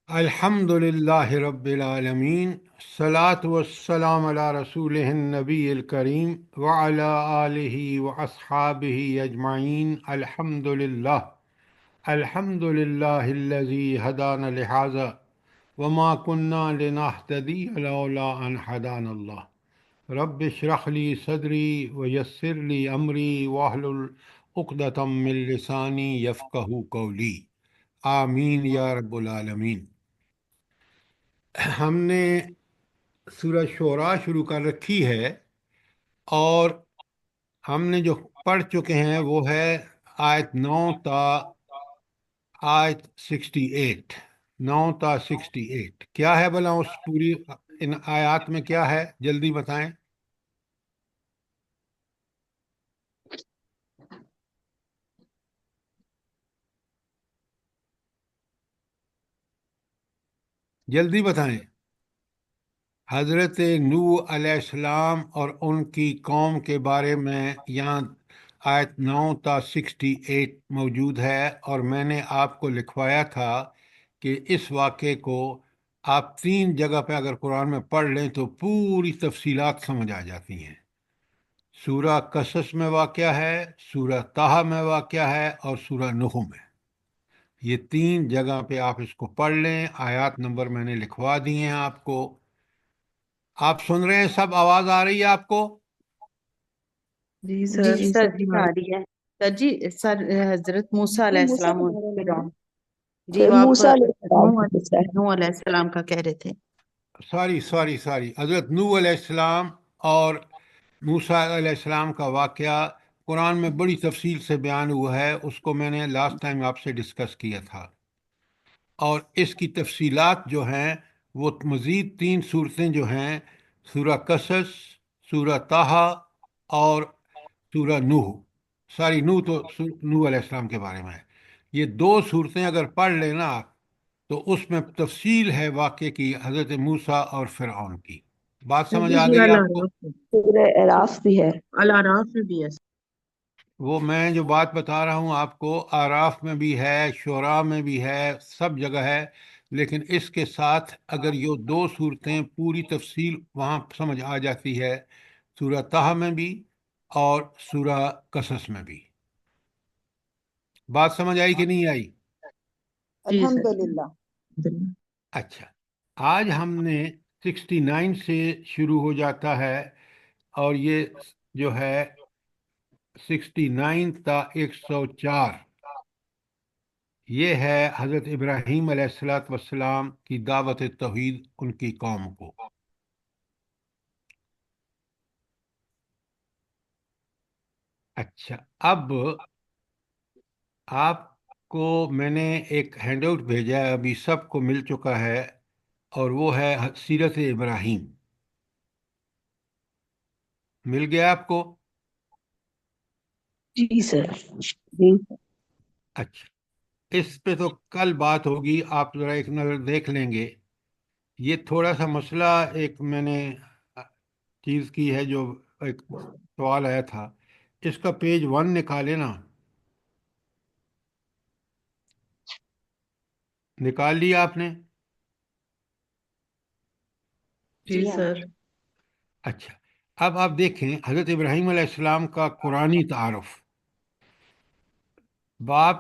الحمد للہ رب العالمین، الصلاۃ والسلام علی رسول النبی الکریم وعلی آلہ واصحابہ اجمعین۔ الحمد للہ، الحمد للہ الذی ہدانا لہذا وما كنا لنہتدی لولا ان ہدانا اللہ۔ رب اشرح لی صدری ویسر لی امری واحلل عقدۃ من لسانی یفقہوا قولی۔ آمین یا رب العالمین۔ ہم نے سورہ شعراء شروع کر رکھی ہے، اور ہم نے جو پڑھ چکے ہیں وہ ہے آیت 9 تا آیت 68۔ 9 تا 68 کیا ہے بھلا؟ اس پوری ان آیات میں کیا ہے؟ جلدی بتائیں، جلدی بتائیں۔ حضرت نوح علیہ السلام اور ان کی قوم کے بارے میں یہاں آیت 9 تا 68 موجود ہے، اور میں نے آپ کو لکھوایا تھا کہ اس واقعے کو آپ 3 جگہ پہ اگر قرآن میں پڑھ لیں تو پوری تفصیلات سمجھ آ جاتی ہیں۔ سورہ قصص میں واقعہ ہے، سورہ طٰہٰ میں واقعہ ہے، اور سورہ نوح میں۔ یہ 3 جگہ پہ آپ اس کو پڑھ لیں۔ آیات نمبر میں نے لکھوا دیے ہیں آپ کو۔ آپ سن رہے ہیں؟ سب آواز آ رہی ہے آپ کو؟ جی جی سر سر سب جی آ رہی ہے سر جی سر حضرت موسیٰ علیہ موسیٰ السلام کے اور بارے میں فرعون، جی سر وہ آپ موسیٰ علیہ السلام نوح کی قصہ ہے۔ نوح علیہ السلام کا کہہ رہے تھے۔ ساری حضرت نوح علیہ السلام اور موسیٰ علیہ السلام کا واقعہ قرآن میں بڑی تفصیل سے بیان ہوا ہے، اس کو میں نے لاسٹ ٹائم آپ سے ڈسکس کیا تھا، اور اس کی تفصیلات جو ہیں وہ مزید 3 صورتیں جو ہیں، سورہ قصص، سورہ طٰہٰ اور سورہ نوح۔ ساری نوح تو نوح علیہ السلام کے بارے میں ہے۔ یہ 2 صورتیں اگر پڑھ لینا آپ تو اس میں تفصیل ہے واقعے کی، حضرت موسیٰ اور فرعون کی۔ بات سر سمجھ جی آ سورہ گئی آپ کو؟ الاعراف میں، سورہ اعراف بھی ہے۔ الاعراف میں بھی ہے۔ وہ میں جو بات بتا رہا ہوں آپ کو، آراف میں بھی ہے، شعراء میں بھی ہے، سب جگہ ہے، لیکن اس کے ساتھ اگر یہ 2 صورتیں پوری تفصیل وہاں سمجھ آ جاتی ہے، سورہ طٰہٰ میں بھی اور سورہ قصص میں بھی۔ بات سمجھ آئی کہ نہیں آئی؟ جی سر الحمدللہ۔ اچھا، آج ہم نے 69 سے شروع ہو جاتا ہے، اور یہ جو ہے 69 تا 104، یہ ہے حضرت ابراہیم علیہ السلام کی دعوت توحید ان کی قوم کو۔ اچھا، اب آپ کو میں نے ایک ہینڈ آؤٹ بھیجا ہے، ابھی سب کو مل چکا ہے، اور وہ ہے سیرت ابراہیم۔ مل گیا آپ کو؟ جی سر جی۔ اچھا، اس پہ تو کل بات ہوگی، آپ ذرا ایک نظر دیکھ لیں گے۔ یہ تھوڑا سا مسئلہ ایک میں نے چیز کی ہے، جو ایک سوال آیا تھا، اس کا پیج 1 نکالے نا، نکال لیا آپ نے؟ جی جی ہاں۔ سر اچھا، اب آپ دیکھیں حضرت ابراہیم علیہ السلام کا قرآنی تعارف۔ باپ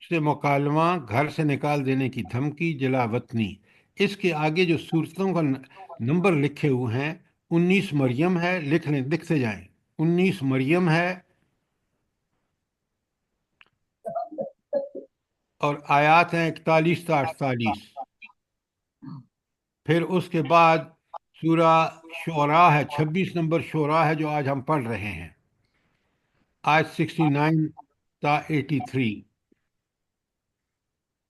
سے مکالمہ، گھر سے نکال دینے کی دھمکی، جلا وطنی۔ اس کے آگے جو صورتوں کا نمبر لکھے ہوئے ہیں، 19 مریم ہے، لکھ لیں، لکھتے جائیں۔ 19 مریم ہے، اور آیات ہیں 41 تا 48۔ پھر اس کے بعد سورہ شعراء ہے، 26 نمبر شعراء ہے جو آج ہم پڑھ رہے ہیں، آج 69 تا 83۔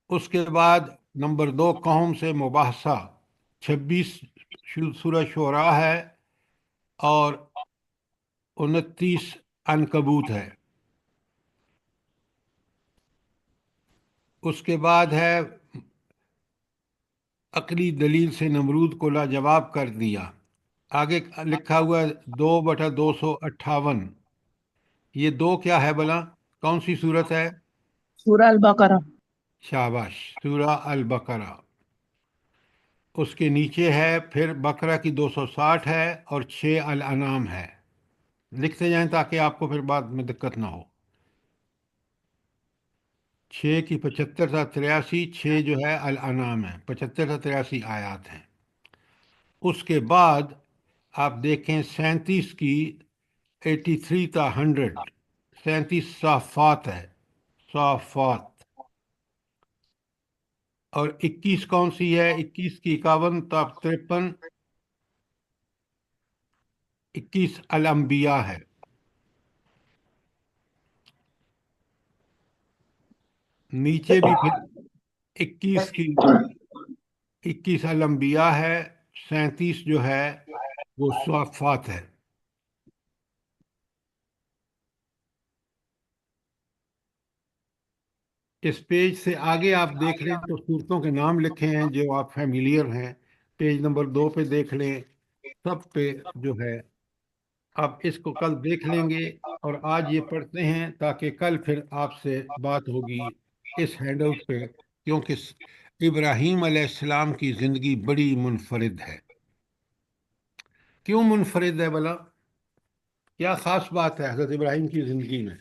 اس کے بعد نمبر 2 قوم سے مباحثہ، 26 سورہ شعراء ہے، اور 29 عنکبوت ہے۔ اس کے بعد ہے عقلی دلیل سے نمرود کو لاجواب کر دیا۔ آگے لکھا ہوا ہے 2/258۔ یہ 2 کیا ہے بلا؟ کون سی صورت ہے؟ سورہ البقرہ۔ شاباش، سورہ البقرہ۔ اس کے نیچے ہے پھر بقرہ کی 260 ہے اور 6 الانعام ہے. لکھتے جائیں تاکہ آپ کو پھر بعد میں دقت نہ ہو. 6 کی 75 تا 83، 6 جو ہے الانعام ہے، 75 تا 83 آیات ہیں. اس کے بعد آپ دیکھیں 37 کی 83 تا 100، 37 صافات ہے، صافات. اور 21 کون سی ہے؟ 21 کی 51 تا 53، 21 الانبیاء ہے. نیچے بھی پھر 21 الانبیاء ہے، 37 جو ہے وہ صافات ہے. اس پیج سے آگے آپ دیکھ لیں تو صورتوں کے نام لکھے ہیں جو آپ فیملیئر ہیں. پیج نمبر 2 پہ دیکھ لیں، سب پہ جو ہے. آپ اس کو کل دیکھ لیں گے اور آج یہ پڑھتے ہیں تاکہ کل پھر آپ سے بات ہوگی اس ہینڈ آؤٹ پہ، کیونکہ ابراہیم علیہ السلام کی زندگی بڑی منفرد ہے. کیوں منفرد ہے بھلا؟ کیا خاص بات ہے حضرت ابراہیم کی زندگی میں؟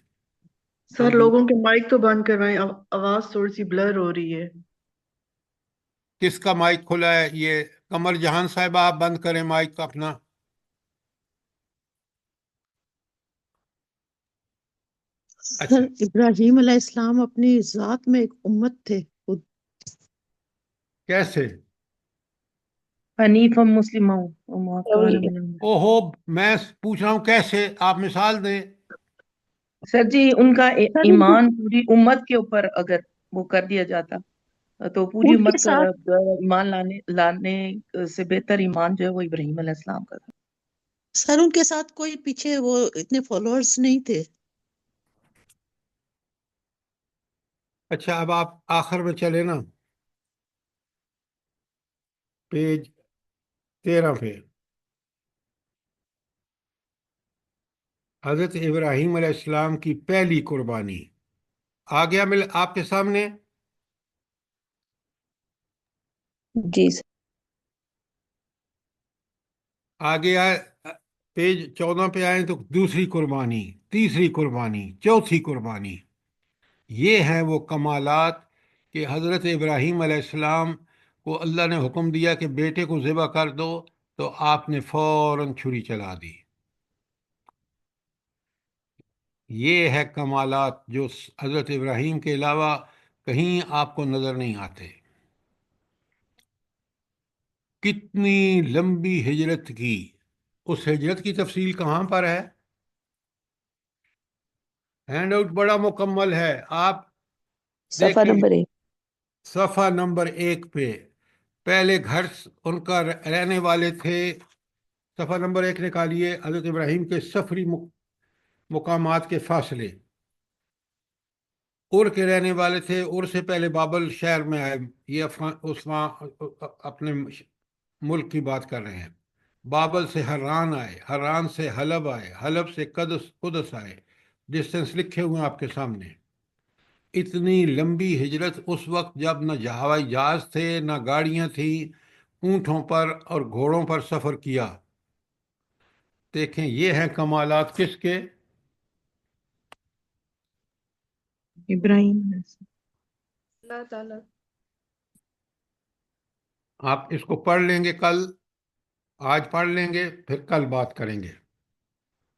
سر لوگوں کے مائک تو بند کروائیں، آواز تھوڑی سی بلر ہو رہی ہے. کس کا مائک کھلا ہے؟ یہ قمر جہان صاحب، آپ بند کریں مائک اپنا. سر اچھا، ابراہیم علیہ السلام اپنی ذات میں ایک امت تھے خود. کیسے؟ حنیفا مسلمہ وما کان من المشرکین. اوہو، میں پوچھ رہا ہوں کیسے، آپ مثال دیں. سر جی ان کا سر ان کے ایمان پوری امت کے اوپر اگر وہ کر دیا جاتا تو پوری ان کے امت کا ساتھ ایمان لانے سے بہتر ایمان جو ہے وہ ابراہیم علیہ السلام کا تھا. سر ان کے ساتھ کوئی پیچھے وہ اتنے فالوورز نہیں تھے. اچھا، اب آپ آخر میں چلے نا، پیج 13 پہ. حضرت ابراہیم علیہ السلام کی پہلی قربانی آ گیا مل آپ کے سامنے. جی سر. آگے آئے، پیج 14 پہ آئیں تو دوسری قربانی، تیسری قربانی، چوتھی قربانی. یہ ہیں وہ کمالات کہ حضرت ابراہیم علیہ السلام کو اللہ نے حکم دیا کہ بیٹے کو ذبح کر دو تو آپ نے فوراً چھری چلا دی. یہ ہے کمالات جو حضرت ابراہیم کے علاوہ کہیں آپ کو نظر نہیں آتے. کتنی لمبی ہجرت کی، اس ہجرت کی تفصیل کہاں پر ہے؟ ہینڈ آؤٹ بڑا مکمل ہے، آپ صفحہ دیکھیں نمبر 1. صفحہ نمبر 1 پہ. پہلے گھر ان کا رہنے والے تھے. صفحہ نمبر 1 نکالیے، حضرت ابراہیم کے سفری مقامات کے فاصلے. اور کے رہنے والے تھے، اور سے پہلے بابل شہر میں آئے. یہ اپنے ملک کی بات کر رہے ہیں. بابل سے حران آئے، حران سے حلب آئے، حلب سے قدس آئے. ڈسٹینس لکھے ہوئے ہیں آپ کے سامنے. اتنی لمبی ہجرت اس وقت جب نہ ہوائی جہاز تھے نہ گاڑیاں تھیں، اونٹوں پر اور گھوڑوں پر سفر کیا. دیکھیں یہ ہیں کمالات کس کے؟ ابراہیم علیہ السلام. اللہ تعالیٰ. آپ اس کو پڑھ لیں گے کل، آج پڑھ لیں گے پھر کل بات کریں گے.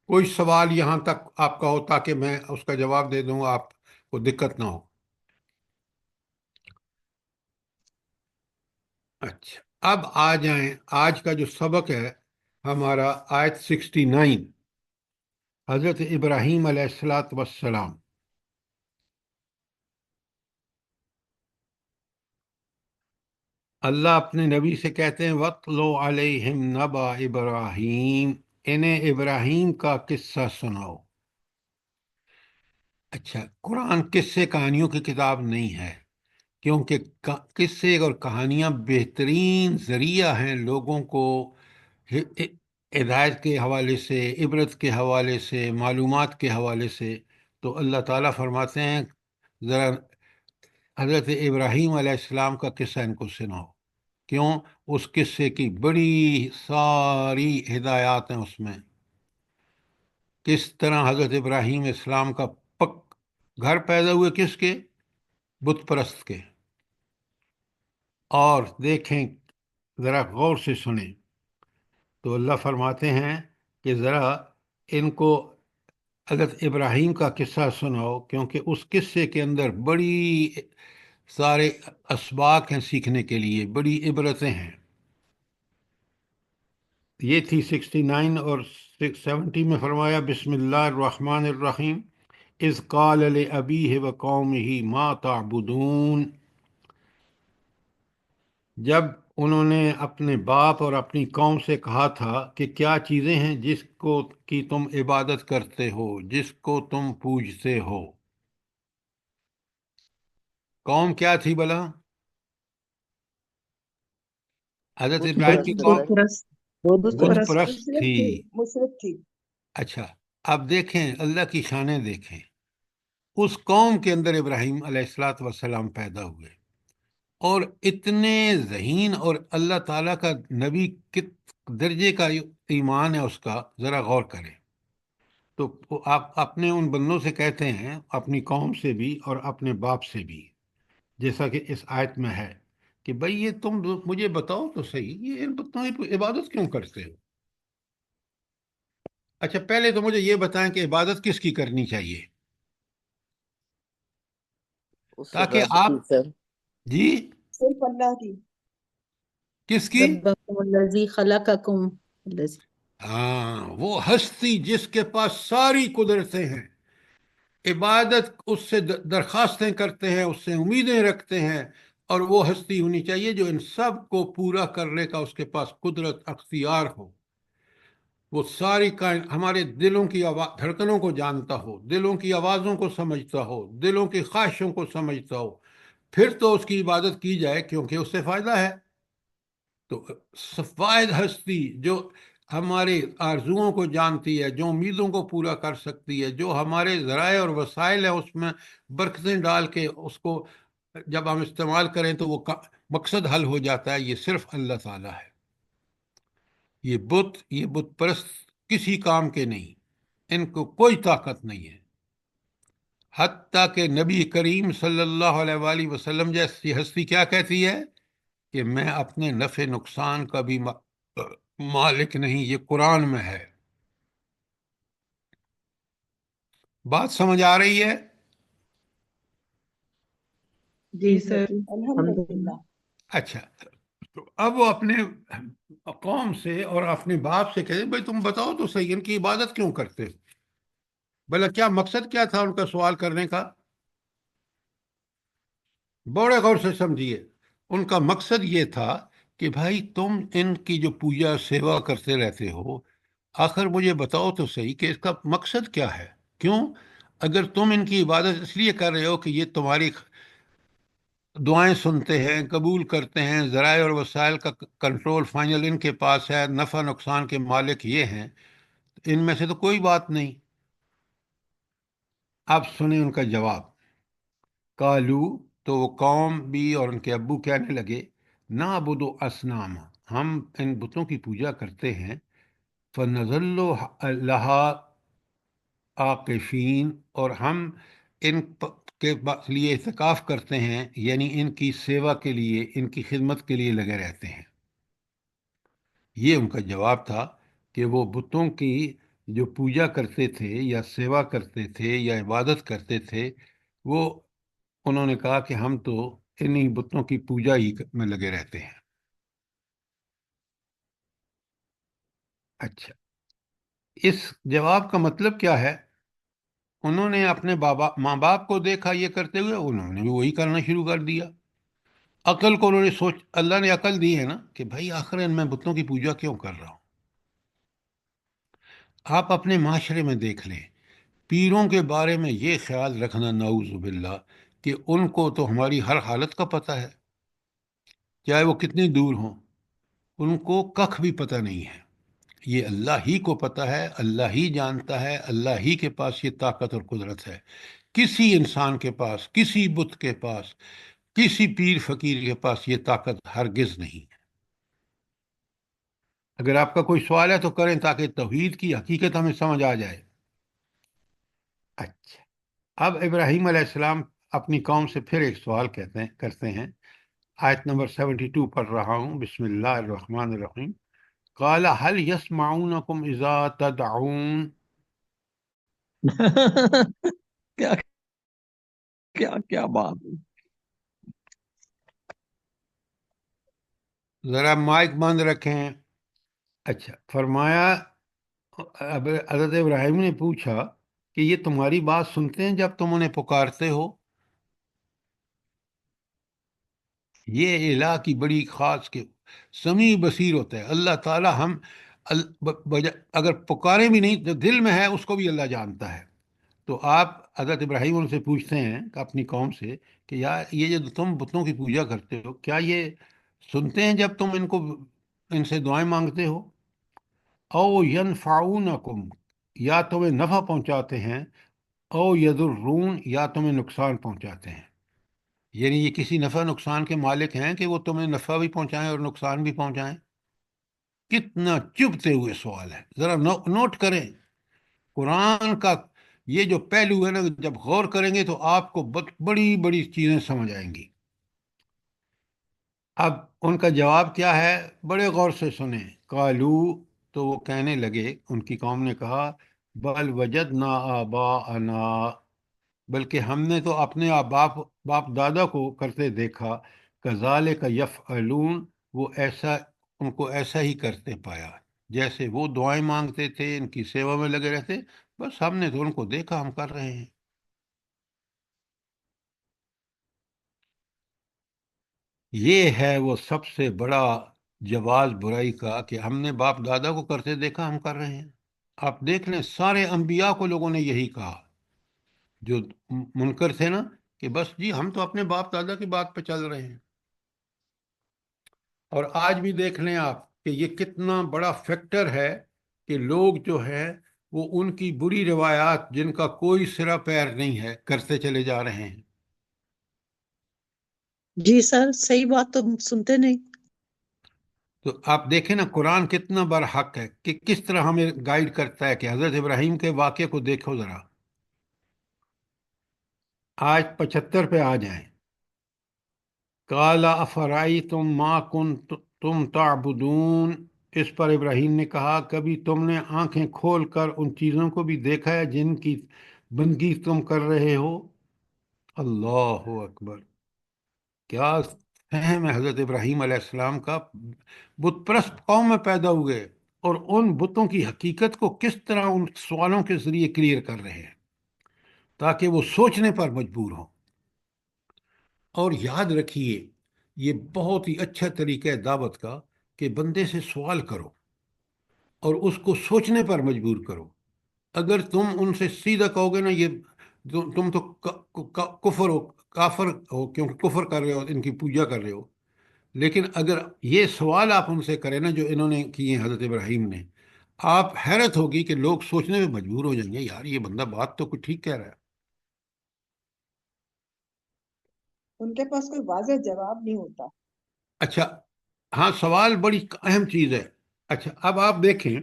کوئی سوال یہاں تک آپ کا ہو تاکہ میں اس کا جواب دے دوں، آپ کو دقت نہ ہو. اچھا، اب آ جائیں، آج کا جو سبق ہے ہمارا آیت 69، حضرت ابراہیم علیہ الصلاۃ والسلام. اللہ اپنے نبی سے کہتے ہیں وَاتْلُ عَلَيْهِمْ نَبَأَ ابراہیم، انہیں ابراہیم کا قصہ سناؤ. اچھا، قرآن قصے کہانیوں کی کتاب نہیں ہے، کیونکہ قصے اور کہانیاں بہترین ذریعہ ہیں لوگوں کو ہدایت کے حوالے سے، عبرت کے حوالے سے، معلومات کے حوالے سے. تو اللہ تعالیٰ فرماتے ہیں ذرا حضرت ابراہیم علیہ السلام کا قصہ ان کو سناؤ. کیوں؟ اس قصے کی بڑی ساری ہدایات ہیں اس میں، کس طرح حضرت ابراہیم اسلام کا گھر پیدا ہوئے، کس کے؟ بت پرست کے۔ اور دیکھیں، ذرا غور سے سنیں تو اللہ فرماتے ہیں کہ ذرا ان کو حضرت ابراہیم کا قصہ سناؤ، کیونکہ اس قصے کے اندر بڑی سارے اسباق ہیں سیکھنے کے لیے، بڑی عبرتیں ہیں۔ یہ تھی 69 اور 70 میں فرمایا بسم اللہ الرحمن الرحیم اذ قال لأبیہ وقومہ ما تعبدون، جب انہوں نے اپنے باپ اور اپنی قوم سے کہا تھا کہ کیا چیزیں ہیں جس کو کی تم عبادت کرتے ہو، جس کو تم پوجتے ہو۔ قوم کیا تھی بلا؟ حضرت ابراہیم کی قوم بت پرست تھی۔ مشرک تھی۔ اچھا، اب دیکھیں اللہ کی شانیں دیکھیں، اس قوم کے اندر ابراہیم علیہ الصلاۃ والسلام پیدا ہوئے، اور اتنے ذہین، اور اللہ تعالیٰ کا نبی کت درجے کا ایمان ہے اس کا، ذرا غور کریں تو آپ اپنے ان بندوں سے کہتے ہیں، اپنی قوم سے بھی اور اپنے باپ سے بھی، جیسا کہ اس آیت میں ہے کہ بھئی یہ تم مجھے بتاؤ تو صحیح، یہ ان بتوں کی عبادت کیوں کرتے ہو؟ اچھا پہلے تو مجھے یہ بتائیں کہ عبادت کس کی کرنی چاہیے، تاکہ آپ جی صرف اللہ کی۔ کس کی؟ ربکم الذی خلقکم الذی، ہاں، وہ ہستی جس کے پاس ساری قدرتیں ہیں، عبادت اس سے درخواستیں کرتے ہیں، اس سے امیدیں رکھتے ہیں، اور وہ ہستی ہونی چاہیے جو ان سب کو پورا کرنے کا اس کے پاس قدرت اختیار ہو۔ وہ ساری ہمارے دلوں کی دھڑکنوں کو جانتا ہو، دلوں کی آوازوں کو سمجھتا ہو، دلوں کی خواہشوں کو سمجھتا ہو، پھر تو اس کی عبادت کی جائے، کیونکہ اس سے فائدہ ہے۔ تو واحد ہستی جو ہمارے آرزوؤں کو جانتی ہے، جو امیدوں کو پورا کر سکتی ہے، جو ہمارے ذرائع اور وسائل ہیں اس میں برکتیں ڈال کے اس کو جب ہم استعمال کریں تو وہ مقصد حل ہو جاتا ہے، یہ صرف اللہ تعالیٰ ہے۔ یہ بت پرست کسی کام کے نہیں، ان کو کوئی طاقت نہیں ہے، حتیٰ کہ نبی کریم صلی اللہ علیہ وآلہ وسلم جیسی ہستی کیا کہتی ہے کہ میں اپنے نفع نقصان کا بھی مالک نہیں، یہ قرآن میں ہے۔ بات سمجھ آ رہی ہے؟ جی سر، الحمدللہ۔ اچھا، تو اب وہ اپنے قوم سے اور اپنے باپ سے کہتے بھائی تم بتاؤ تو صحیح، ان کی عبادت کیوں کرتے ہو؟ بھلا کیا مقصد کیا تھا ان کا سوال کرنے کا؟ بڑے غور سے سمجھیے، ان کا مقصد یہ تھا کہ بھائی تم ان کی جو پوجا سیوا کرتے رہتے ہو، آخر مجھے بتاؤ تو صحیح کہ اس کا مقصد کیا ہے؟ کیوں؟ اگر تم ان کی عبادت اس لیے کر رہے ہو کہ یہ تمہاری دعائیں سنتے ہیں، قبول کرتے ہیں، ذرائع اور وسائل کا کنٹرول فائنل ان کے پاس ہے، نفع نقصان کے مالک یہ ہیں، ان میں سے تو کوئی بات نہیں۔ اب سنیں ان کا جواب۔ کالو، تو وہ قوم بھی اور ان کے ابو کہنے لگے، نعبد اصنام، ہم ان بتوں کی پوجا کرتے ہیں، فنظل لہا عاکفین، اور ہم ان کے لیے اعتکاف کرتے ہیں، یعنی ان کی سیوا کے لیے، ان کی خدمت کے لیے لگے رہتے ہیں۔ یہ ان کا جواب تھا کہ وہ بتوں کی جو پوجا کرتے تھے یا سیوا کرتے تھے یا عبادت کرتے تھے، وہ انہوں نے کہا کہ ہم تو انہی بتوں کی پوجا ہی میں لگے رہتے ہیں۔ اچھا، اس جواب کا مطلب کیا ہے؟ انہوں نے اپنے ماں باپ کو دیکھا یہ کرتے ہوئے، انہوں نے بھی وہی کرنا شروع کر دیا۔ عقل کو انہوں نے اللہ نے عقل دی ہے نا کہ بھائی آخر میں بتوں کی پوجا کیوں کر رہا ہوں۔ آپ اپنے معاشرے میں دیکھ لیں، پیروں کے بارے میں یہ خیال رکھنا نعوذ باللہ کہ ان کو تو ہماری ہر حالت کا پتہ ہے، چاہے وہ کتنی دور ہوں، ان کو کخ بھی پتہ نہیں ہے۔ یہ اللہ ہی کو پتہ ہے، اللہ ہی جانتا ہے، اللہ ہی کے پاس یہ طاقت اور قدرت ہے۔ کسی انسان کے پاس، کسی بت کے پاس، کسی پیر فقیر کے پاس یہ طاقت ہرگز نہیں ہے۔ اگر آپ کا کوئی سوال ہے تو کریں تاکہ توحید کی حقیقت ہمیں سمجھ آ جائے۔ اچھا، اب ابراہیم علیہ السلام اپنی قوم سے پھر ایک سوال کرتے ہیں۔ آیت نمبر 72 پڑھ رہا ہوں، بسم اللہ الرحمن الرحیم۔ قال هل يسمعونكم اذا تدعون؟ کیا کیا کیا بات ہے۔ ذرا مائک بند رکھیں۔ اچھا، فرمایا اب حضرت ابراہیم نے پوچھا کہ یہ تمہاری بات سنتے ہیں جب تم انہیں پکارتے ہو؟ یہ الہ کی بڑی خاص کے سمیع بصیر ہوتا ہے اللہ تعالی۔ ہم اگر پکارے بھی نہیں تو دل میں ہے اس کو بھی اللہ جانتا ہے۔ تو آپ حضرت ابراہیم ان سے پوچھتے ہیں اپنی قوم سے کہ یار یہ جو تم بتوں کی پوجا کرتے ہو کیا یہ سنتے ہیں جب تم ان سے دعائیں مانگتے ہو؟ او ینفعونکم، یا تمہیں نفع پہنچاتے ہیں، او یضرون، یا تمہیں نقصان پہنچاتے ہیں۔ یعنی یہ کسی نفع نقصان کے مالک ہیں کہ وہ تمہیں نفع بھی پہنچائیں اور نقصان بھی پہنچائیں؟ کتنا چبھتے ہوئے سوال ہے، ذرا نوٹ کریں۔ قرآن کا یہ جو پہلو ہے نا، جب غور کریں گے تو آپ کو بڑی بڑی چیزیں سمجھ آئیں گی۔ اب ان کا جواب کیا ہے، بڑے غور سے سنیں۔ قالو، تو وہ کہنے لگے، ان کی قوم نے کہا، بل وجدنا آباءنا، بلکہ ہم نے تو اپنے باپ دادا کو کرتے دیکھا، کذالک یفعلون، وہ ایسا، ان کو ایسا ہی کرتے پایا، جیسے وہ دعائیں مانگتے تھے، ان کی سیوا میں لگے رہتے، بس ہم نے تو ان کو دیکھا، ہم کر رہے ہیں۔ یہ ہے وہ سب سے بڑا جواز برائی کا کہ ہم نے باپ دادا کو کرتے دیکھا، ہم کر رہے ہیں۔ آپ دیکھ لیں سارے انبیاء کو لوگوں نے یہی کہا، جو منکر تھے نا، کہ بس جی ہم تو اپنے باپ دادا کی بات پہ چل رہے ہیں۔ اور آج بھی دیکھ لیں آپ کہ یہ کتنا بڑا فیکٹر ہے کہ لوگ جو ہیں وہ ان کی بری روایات جن کا کوئی سرا پیر نہیں ہے کرتے چلے جا رہے ہیں۔ جی سر، صحیح بات تو سنتے نہیں۔ تو آپ دیکھیں نا قرآن کتنا برحق ہے کہ کس طرح ہمیں گائیڈ کرتا ہے کہ حضرت ابراہیم کے واقعے کو دیکھو ذرا۔ آج 75 پہ آ جائیں۔ قال افرأیتم ما کنتم تعبدون، اس پر ابراہیم نے کہا، کبھی تم نے آنکھیں کھول کر ان چیزوں کو بھی دیکھا ہے جن کی بندگی تم کر رہے ہو؟ اللہ اکبر، کیا فہم ہے حضرت ابراہیم علیہ السلام کا۔ بت پرست قوم میں پیدا ہوئے اور ان بتوں کی حقیقت کو کس طرح ان سوالوں کے ذریعے کلیئر کر رہے ہیں تاکہ وہ سوچنے پر مجبور ہوں۔ اور یاد رکھیے یہ بہت ہی اچھا طریقہ ہے دعوت کا کہ بندے سے سوال کرو اور اس کو سوچنے پر مجبور کرو۔ اگر تم ان سے سیدھا کہو گے نا یہ تم تو کافر ہو کیونکہ کفر کر رہے ہو، ان کی پوجا کر رہے ہو، لیکن اگر یہ سوال آپ ان سے کریں نا جو انہوں نے کیے حضرت ابراہیم نے، آپ حیرت ہوگی کہ لوگ سوچنے میں مجبور ہو جائیں گے، یار یہ بندہ بات تو کچھ ٹھیک کہہ رہا ہے۔ ان کے پاس کوئی واضح جواب نہیں ہوتا۔ اچھا، ہاں سوال بڑی اہم چیز ہے۔ اچھا اب آپ دیکھیں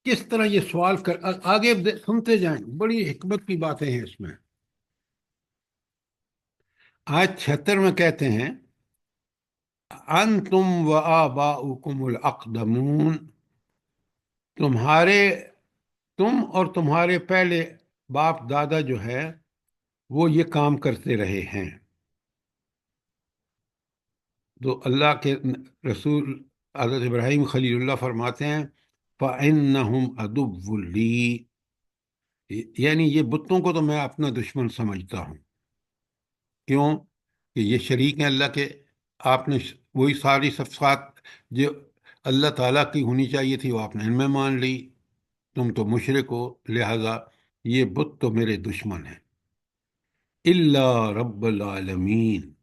کس طرح یہ سوال آگے سنتے جائیں، بڑی حکمت کی باتیں ہیں اس میں۔ آیت 76 میں کہتے ہیں، انتم و آباؤکم الاقدمون، تم اور تمہارے پہلے باپ دادا جو ہے وہ یہ کام کرتے رہے ہیں۔ تو اللہ کے رسول حضرت ابراہیم خلیل اللہ فرماتے ہیں، فَإِنَّهُمْ عَدُوٌّ لِّي، یعنی یہ بتوں کو تو میں اپنا دشمن سمجھتا ہوں۔ کیوں کہ یہ شریک ہیں اللہ کے، آپ نے وہی ساری صفات جو اللہ تعالیٰ کی ہونی چاہیے تھی وہ آپ نے ان میں مان لی، تم تو مشرک ہو، لہذا یہ بت تو میرے دشمن ہیں۔ الا رب العالمین،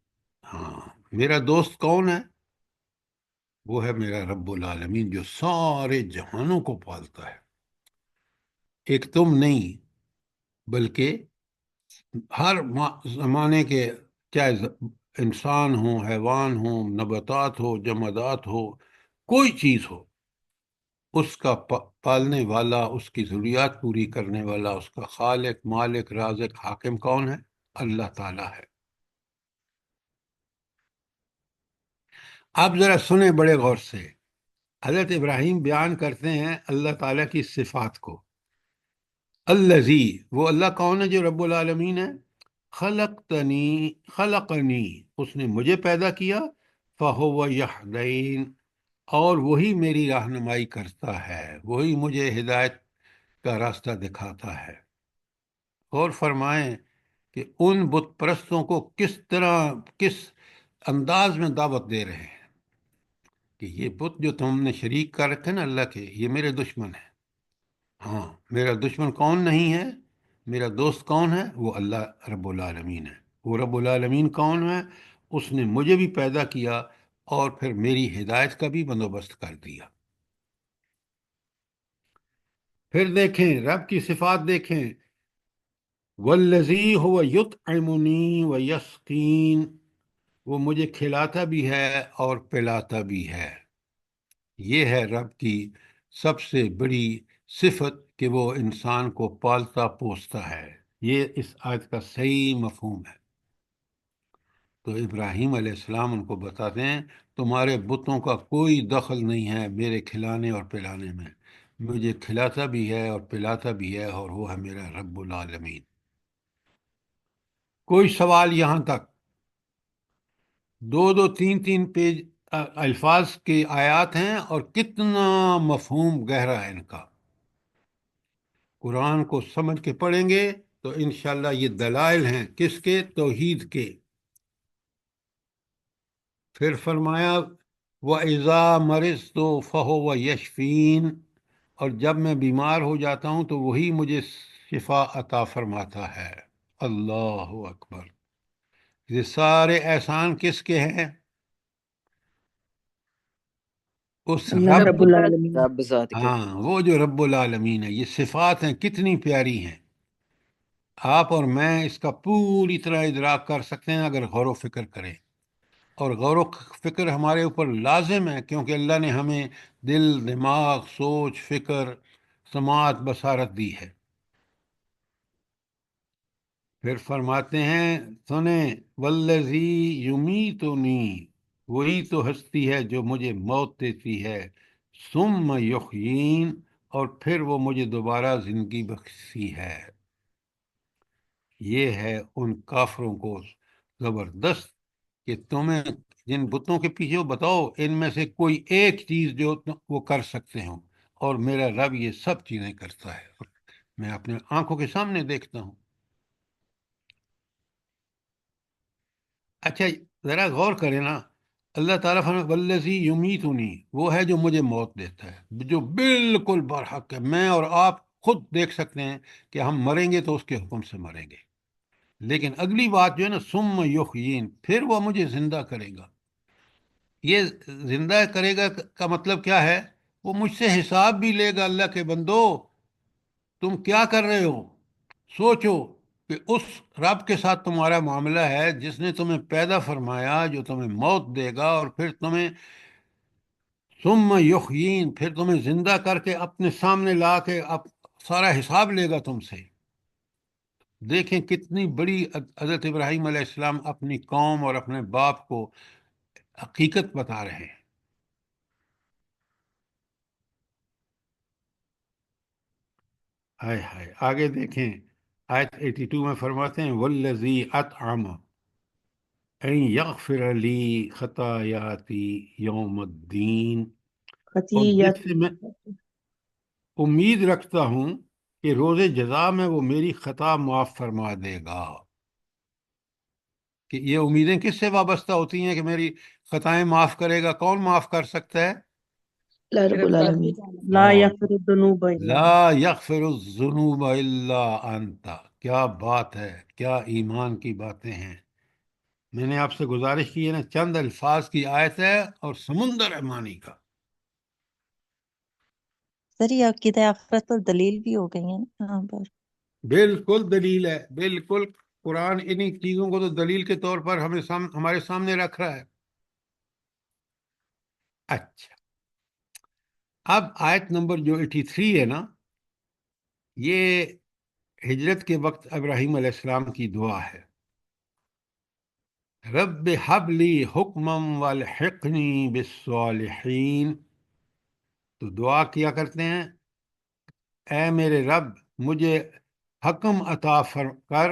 ہاں میرا دوست کون ہے؟ وہ ہے میرا رب العالمین جو سارے جہانوں کو پالتا ہے۔ ایک تم نہیں بلکہ ہر زمانے کے، چاہے انسان ہو، حیوان ہو، نباتات ہو، جمادات ہو، کوئی چیز ہو، اس کا پالنے والا، اس کی ضروریات پوری کرنے والا، اس کا خالق، مالک، رازق، حاکم کون ہے؟ اللہ تعالیٰ ہے۔ آپ ذرا سنیں بڑے غور سے، حضرت ابراہیم بیان کرتے ہیں اللہ تعالیٰ کی صفات کو۔ الذی، وہ اللہ کون ہے جو رب العالمین ہے؟ خلقنی، اس نے مجھے پیدا کیا، فہو یہدین، اور وہی میری رہنمائی کرتا ہے، وہی مجھے ہدایت کا راستہ دکھاتا ہے۔ اور فرمائیں کہ ان بت پرستوں کو کس طرح، کس انداز میں دعوت دے رہے ہیں کہ یہ بت جو تم نے شریک کر رکھے نا اللہ کے، یہ میرے دشمن ہیں۔ ہاں، میرا دشمن کون نہیں ہے؟ میرا دوست کون ہے؟ وہ اللہ رب العالمین ہے۔ وہ رب العالمین کون ہے؟ اس نے مجھے بھی پیدا کیا اور پھر میری ہدایت کا بھی بندوبست کر دیا۔ پھر دیکھیں رب کی صفات دیکھیں، والذی هو یطعمنی ویسقین، وہ مجھے کھلاتا بھی ہے اور پلاتا بھی ہے۔ یہ ہے رب کی سب سے بڑی صفت کہ وہ انسان کو پالتا پوستا ہے۔ یہ اس آیت کا صحیح مفہوم ہے۔ تو ابراہیم علیہ السلام ان کو بتاتے ہیں تمہارے بتوں کا کوئی دخل نہیں ہے میرے کھلانے اور پلانے میں، مجھے کھلاتا بھی ہے اور پلاتا بھی ہے، اور وہ ہے میرا رب العالمین۔ کوئی سوال یہاں تک؟ دو تین پیج الفاظ کی آیات ہیں اور کتنا مفہوم گہرا ہے ان کا۔ قرآن کو سمجھ کے پڑھیں گے تو انشاءاللہ یہ دلائل ہیں کس کے؟ توحید کے۔ پھر فرمایا وَإِذَا مَرِضْتُ فَهُوَ يَشْفِينِ، اور جب میں بیمار ہو جاتا ہوں تو وہی مجھے شفا عطا فرماتا ہے۔ اللہ اکبر! یہ سارے احسان کس کے ہیں؟ اس اللہ رب، رب العالمین۔ رب ذات کے ہاں، وہ جو رب العالمین ہے۔ یہ صفات ہیں کتنی پیاری ہیں، آپ اور میں اس کا پوری طرح ادراک کر سکتے ہیں اگر غور و فکر کریں، اور غور و فکر ہمارے اوپر لازم ہے کیونکہ اللہ نے ہمیں دل، دماغ، سوچ، فکر، سماعت، بصارت دی ہے۔ پھر فرماتے ہیں سنیں والذی یمیتنی، وہی تو ہستی ہے جو مجھے موت دیتی ہے، ثم یحیین، اور پھر وہ مجھے دوبارہ زندگی بخشتی ہے۔ یہ ہے ان کافروں کو زبردست کہ تمہیں جن بتوں کے پیچھے بتاؤ ان میں سے کوئی ایک چیز جو وہ کر سکتے ہوں، اور میرا رب یہ سب چیزیں کرتا ہے، میں اپنے آنکھوں کے سامنے دیکھتا ہوں۔ اچھا ذرا غور کریں نا، اللہ تعالیٰ فرماتا ہے والذی یمیتنی، وہ ہے جو مجھے موت دیتا ہے، جو بالکل برحق ہے۔ میں اور آپ خود دیکھ سکتے ہیں کہ ہم مریں گے تو اس کے حکم سے مریں گے، لیکن اگلی بات جو ہے نا ثم یحیین، پھر وہ مجھے زندہ کرے گا۔ یہ زندہ کرے گا کا مطلب کیا ہے؟ وہ مجھ سے حساب بھی لے گا۔ اللہ کے بندو تم کیا کر رہے ہو؟ سوچو کہ اس رب کے ساتھ تمہارا معاملہ ہے جس نے تمہیں پیدا فرمایا، جو تمہیں موت دے گا اور پھر تمہیں ثم یحیین، پھر تمہیں زندہ کر کے اپنے سامنے لا کے اب سارا حساب لے گا تم سے۔ دیکھیں کتنی بڑی حضرت ابراہیم علیہ السلام اپنی قوم اور اپنے باپ کو حقیقت بتا رہے ہیں۔ ہائے ہائے، آگے دیکھیں آیت 82 میں فرماتے ہیں والذی اطعم ان یغفر لی خطایاتی یوم الدین، اور جس خطیت، سے میں امید رکھتا ہوں کہ روز جزا میں وہ میری خطا معاف فرما دے گا۔ کہ یہ امیدیں کس سے وابستہ ہوتی ہیں کہ میری خطائیں معاف کرے گا؟ کون معاف کر سکتا ہے؟ اللہ رب العالمین۔ لا ہاں، یغفر الذنوب الا لا یغفر الذنوب الا انت۔ کیا بات ہے، کیا ایمان کی باتیں ہیں۔ میں نے آپ سے گزارش کی ہے نا، چند الفاظ کی آیت ہے اور سمندر ہے معنی کا۔ سر یہ عقیدہ آخرت پر دلیل بھی ہو گئی ہے نا یہاں پر۔ بالکل دلیل ہے، بالکل قرآن انہی چیزوں کو تو دلیل کے طور پر ہمارے سامنے رکھ رہا ہے۔ اچھا اب آیت نمبر جو 83 ہے نا، یہ ہجرت کے وقت ابراہیم علیہ السلام کی دعا ہے. رب حب لی حکما والحقنی بالصالحین. تو دعا کیا کرتے ہیں، اے میرے رب مجھے حکم عطا کر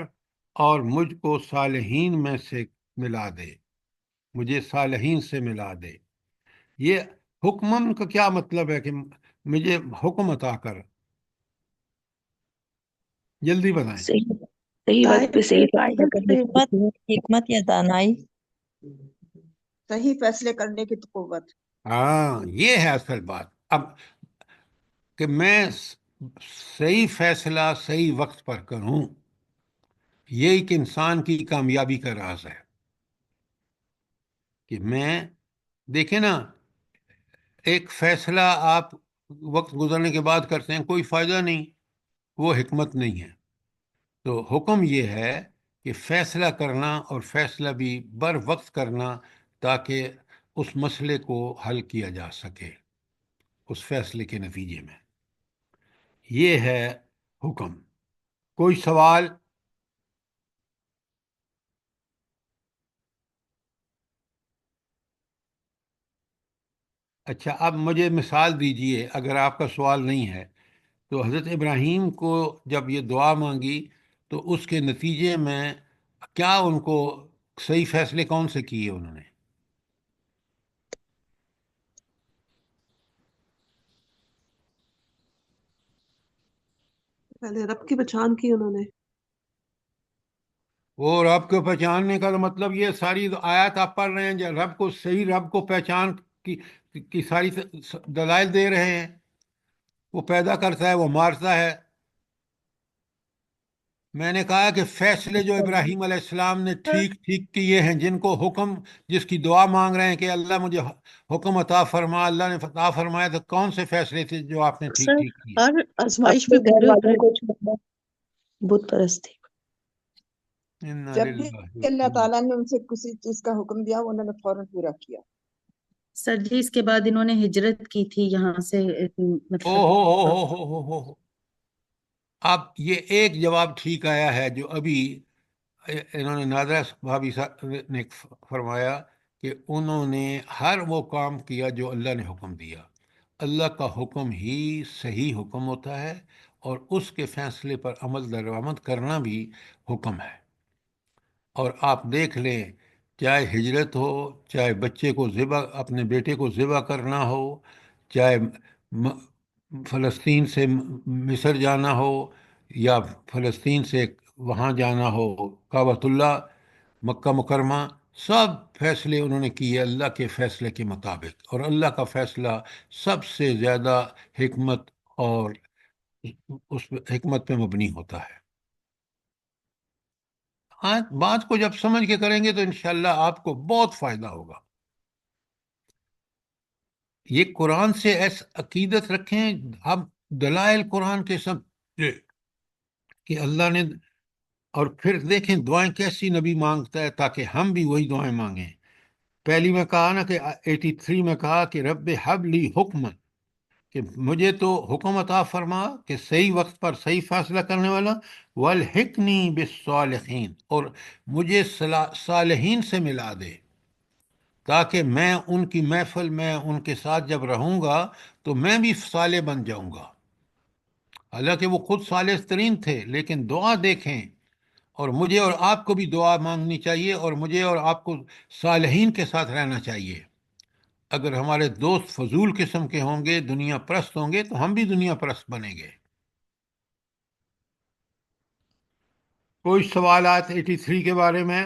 اور مجھ کو صالحین میں سے ملا دے، مجھے صالحین سے ملا دے. یہ حکمن کا کیا مطلب ہے کہ مجھے حکم عطا کر؟ جلدی بتائیں. صحیح صحیح وقت پہ صحیح فیصلہ کرنے کی حکمت حکمت یا دانائی. صحیح فیصلے کرنے کی قوت. ہاں، یہ ہے اصل بات. اب کہ میں صحیح فیصلہ صحیح وقت پر کروں، یہ ایک انسان کی کامیابی کا راز ہے. کہ میں دیکھیں نا، ایک فیصلہ آپ وقت گزرنے کے بعد کرتے ہیں، کوئی فائدہ نہیں، وہ حکمت نہیں ہے. تو حکم یہ ہے کہ فیصلہ کرنا، اور فیصلہ بھی بر وقت کرنا، تاکہ اس مسئلے کو حل کیا جا سکے اس فیصلے کے نتیجے میں. یہ ہے حکم. کوئی سوال؟ اچھا، اب مجھے مثال دیجئے اگر آپ کا سوال نہیں ہے. تو حضرت ابراہیم کو جب یہ دعا مانگی تو اس کے نتیجے میں کیا ان کو صحیح فیصلے کون سے کیے انہوں نے؟ پہلے رب کی پہچان کی انہوں نے. وہ رب کو پہچاننے کا تو مطلب یہ ساری آیات آپ پڑھ رہے ہیں جو رب کو صحیح رب کو پہچان کی ساری دلائل دے رہے ہیں. وہ پیدا کرتا ہے، وہ مارتا ہے. میں نے کہا کہ فیصلے جو ابراہیم علیہ السلام نے ٹھیک ٹھیک کیے ہیں، جن کو حکم، جس کی دعا مانگ رہے ہیں کہ اللہ مجھے حکم عطا فرما، اللہ نے عطا فرمایا، تو کون سے فیصلے تھے جو آپ نے ٹھیک سر ٹھیک کیے؟ ہر آزمائش اپنے میں گھر پورے والوں اترے. کو چھوڑنا، بت پرستی. انا جب بھی للہ اللہ تعالیٰ نے ان سے کسی چیز کا حکم دیا، انہوں نے فوراً پورا کیا. سر جی اس کے بعد انہوں نے ہجرت کی تھی یہاں سے، او مطلب ہو. اب یہ ایک جواب ٹھیک آیا ہے جو ابھی انہوں نے نادرہ بھابھی صاحب نے فرمایا کہ انہوں نے ہر وہ کام کیا جو اللہ نے حکم دیا. اللہ کا حکم ہی صحیح حکم ہوتا ہے، اور اس کے فیصلے پر عمل درآمد کرنا بھی حکم ہے. اور آپ دیکھ لیں، چاہے ہجرت ہو، چاہے بچے کو ذبح، اپنے بیٹے کو ذبح کرنا ہو، چاہے فلسطین سے مصر جانا ہو، یا فلسطین سے وہاں جانا ہو کعبۃ اللہ، مکہ مکرمہ، سب فیصلے انہوں نے کیے اللہ کے فیصلے کے مطابق. اور اللہ کا فیصلہ سب سے زیادہ حکمت اور اس حکمت پہ مبنی ہوتا ہے. ہاں، بات کو جب سمجھ کے کریں گے تو انشاءاللہ آپ کو بہت فائدہ ہوگا. یہ قرآن سے ایس عقیدت رکھیں. اب دلائل قرآن کے سب کہ اللہ نے، اور پھر دیکھیں دعائیں کیسی نبی مانگتا ہے تاکہ ہم بھی وہی دعائیں مانگیں. پہلی میں کہا نا کہ 83 میں کہا کہ رب حب لی حکمن، کہ مجھے تو حکم عطا فرما کہ صحیح وقت پر صحیح فیصلہ کرنے والا، والحقنی بالصالحین، اور مجھے صالحین سے ملا دے، تاکہ میں ان کی محفل میں ان کے ساتھ جب رہوں گا تو میں بھی صالح بن جاؤں گا. حالانکہ وہ خود صالح ترین تھے، لیکن دعا دیکھیں. اور مجھے اور آپ کو بھی دعا مانگنی چاہیے، اور مجھے اور آپ کو صالحین کے ساتھ رہنا چاہیے. اگر ہمارے دوست فضول قسم کے ہوں گے، دنیا پرست ہوں گے، تو ہم بھی دنیا پرست بنیں گے. کوئی سوالات 83 کے بارے میں؟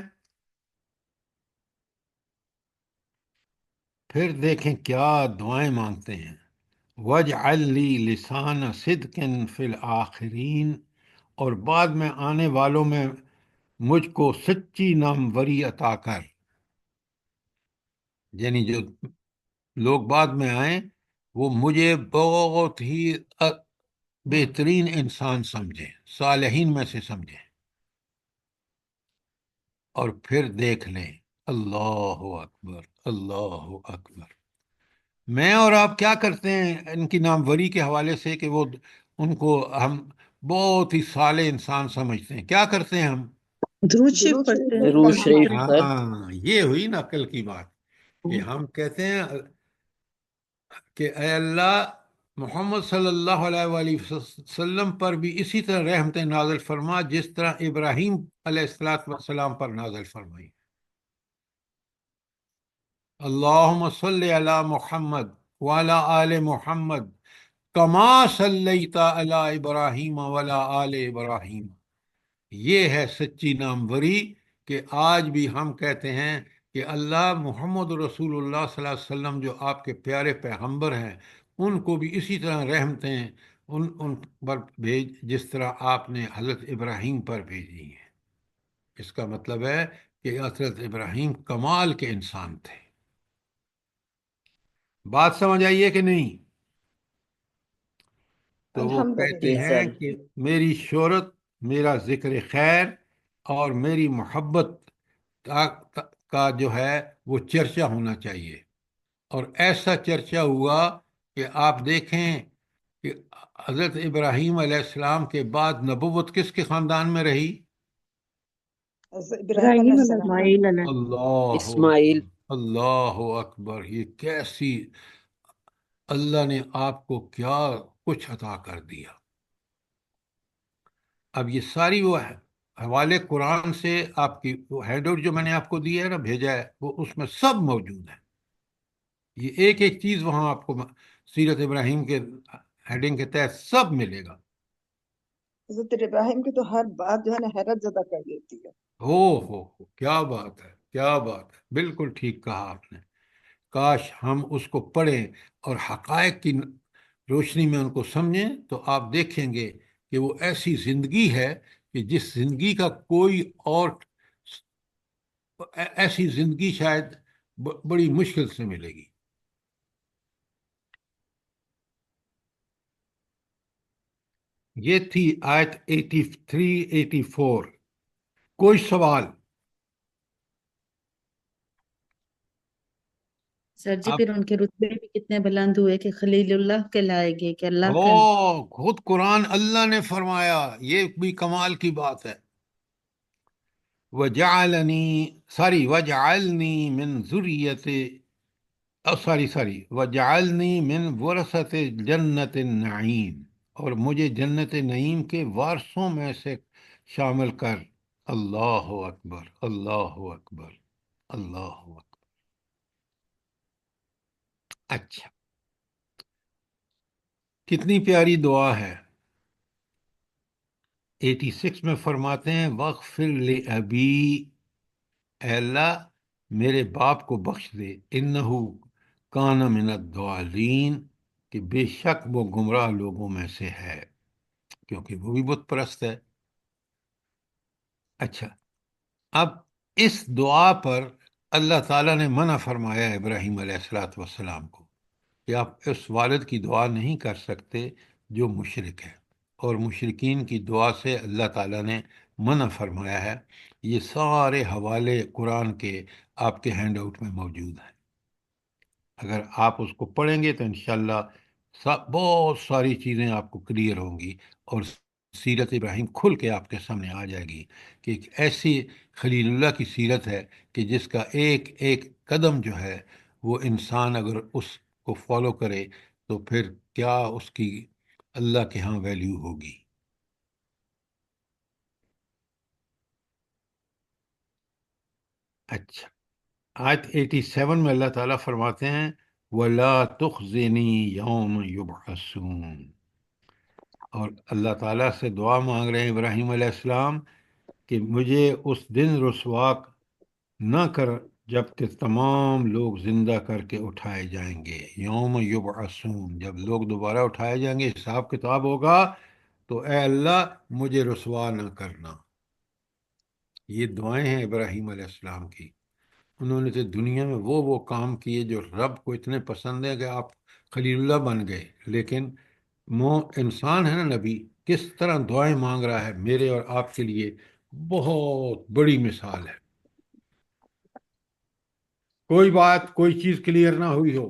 پھر دیکھیں کیا دعائیں مانگتے ہیں. وَاجْعَلْ لِي لِسَانَ صِدْقٍ فِي الْآخِرِينَ، اور بعد میں آنے والوں میں مجھ کو سچی ناموری عطا کر. یعنی جو لوگ بعد میں آئیں وہ مجھے بہت ہی بہترین انسان سمجھیں، صالحین میں سے سمجھیں. اور پھر دیکھ لیں، اللہ اکبر، اللہ اکبر. میں اور آپ کیا کرتے ہیں ان کی ناموری کے حوالے سے کہ وہ ان کو ہم بہت ہی صالح انسان سمجھتے ہیں؟ کیا کرتے ہیں ہم؟ درود شریف درود شریف پڑھتے ہیں نہیں درود پڑھتے شریف ہیں۔ سر ہاں، یہ ہوئی نا عقل کی بات کہ ہم کہتے ہیں کہ اے اللہ، محمد صلی اللہ علیہ وآلہ وسلم پر بھی اسی طرح رحمتیں نازل فرما جس طرح ابراہیم علیہ السلام پر نازل فرمائی۔ اللہم صلی علی محمد وعلی آل محمد کما صلیت علی ابراہیم وعلی آل ابراہیم۔ یہ ہے سچی ناموری کہ آج بھی ہم کہتے ہیں کہ اللہ محمد رسول اللہ صلی اللہ علیہ وسلم جو آپ کے پیارے پیغمبر ہیں ان کو بھی اسی طرح رحمتیں ان پر بھیج جس طرح آپ نے حضرت ابراہیم پر بھیجی ہیں۔ اس کا مطلب ہے کہ حضرت ابراہیم کمال کے انسان تھے۔ بات سمجھ آئیے کہ نہیں؟ تو وہ کہتے جی الحمدللہ۔ ہیں سر کہ میری شہرت، میرا ذکر خیر اور میری محبت کا جو ہے وہ چرچا ہونا چاہیے، اور ایسا چرچا ہوا کہ آپ دیکھیں کہ حضرت ابراہیم علیہ السلام کے بعد نبوت کس کے خاندان میں رہی؟ ابراہیم علیہ السلام۔ اسماعیل علیہ اللہ اسماعیل اکبر، اللہ اکبر! یہ کیسی اللہ نے آپ کو کیا کچھ عطا کر دیا! اب یہ ساری وہ حوالے قرآن سے آپ کی وہ ہینڈ آؤٹ جو میں نے آپ کو دیا ہے نا، بھیجا ہے، وہ اس میں سب موجود ہے۔ یہ ایک ایک چیز وہاں آپ کو سیرت ابراہیم کے ہیڈنگ کے تحت سب ملے گا۔ حضرت ابراہیم کی تو ہر بات جو ہے نا حیرت زدہ کر دیتی ہے۔ ہو کیا بات ہے، کیا بات ہے! بالکل ٹھیک کہا آپ نے۔ کاش ہم اس کو پڑھیں اور حقائق کی روشنی میں ان کو سمجھیں، تو آپ دیکھیں گے کہ وہ ایسی زندگی ہے کہ جس زندگی کا کوئی اور ایسی زندگی شاید بڑی مشکل سے ملے گی۔ یہ تھی آیت 83 84۔ کوئی سوال؟ سر جی، اب پھر ان کے رتبے بھی کتنے بلند ہوئے کہ خلیل اللہ کہلائے گے کہ اللہ کا خود قرآن اللہ نے فرمایا، یہ بھی کمال کی بات ہے۔ وجعلنی من ذریت وجعلنی من ورثت جنت النعیم، اور مجھے جنت نعیم کے وارثوں میں سے شامل کر۔ اللہ اکبر، اللہ اکبر، اللہ اکبر! اچھا، کتنی پیاری دعا ہے۔ 86 میں فرماتے ہیں وَاغْفِرْ لِأَبِي، اے اللہ میرے باپ کو بخش دے، انہو کان من الضالین، کہ بے شک وہ گمراہ لوگوں میں سے ہے، کیونکہ وہ بھی بت پرست ہے۔ اچھا، اب اس دعا پر اللہ تعالیٰ نے منع فرمایا ابراہیم علیہ السلام کو کہ آپ اس والد کی دعا نہیں کر سکتے جو مشرک ہے، اور مشرکین کی دعا سے اللہ تعالیٰ نے منع فرمایا ہے۔ یہ سارے حوالے قرآن کے آپ کے ہینڈ آؤٹ میں موجود ہیں، اگر آپ اس کو پڑھیں گے تو انشاءاللہ بہت ساری چیزیں آپ کو کلیئر ہوں گی، اور سیرت ابراہیم کھل کے آپ کے سامنے آ جائے گی کہ ایک ایسی خلیل اللہ کی سیرت ہے کہ جس کا ایک ایک قدم جو ہے وہ انسان اگر اس کو فالو کرے تو پھر کیا اس کی اللہ کے ہاں ویلیو ہوگی۔ اچھا، آیت 87 میں اللہ تعالیٰ فرماتے ہیں وَلَا تُخْزِنِي يَوْمَ يُبْعَثُونَ، اور اللہ تعالیٰ سے دعا مانگ رہے ہیں ابراہیم علیہ السلام کہ مجھے اس دن رسوا نہ کر جب کہ تمام لوگ زندہ کر کے اٹھائے جائیں گے۔ یوم یبعثون، جب لوگ دوبارہ اٹھائے جائیں گے، حساب کتاب ہوگا، تو اے اللہ مجھے رسوا نہ کرنا۔ یہ دعائیں ہیں ابراہیم علیہ السلام کی۔ انہوں نے تو دنیا میں وہ کام کیے جو رب کو اتنے پسند ہیں کہ آپ خلیل اللہ بن گئے، لیکن انسان ہے نا نبی، کس طرح دعائیں مانگ رہا ہے، میرے اور آپ کے لیے بہت بڑی مثال ہے۔ کوئی بات، کوئی چیز کلیئر نہ ہوئی ہو؟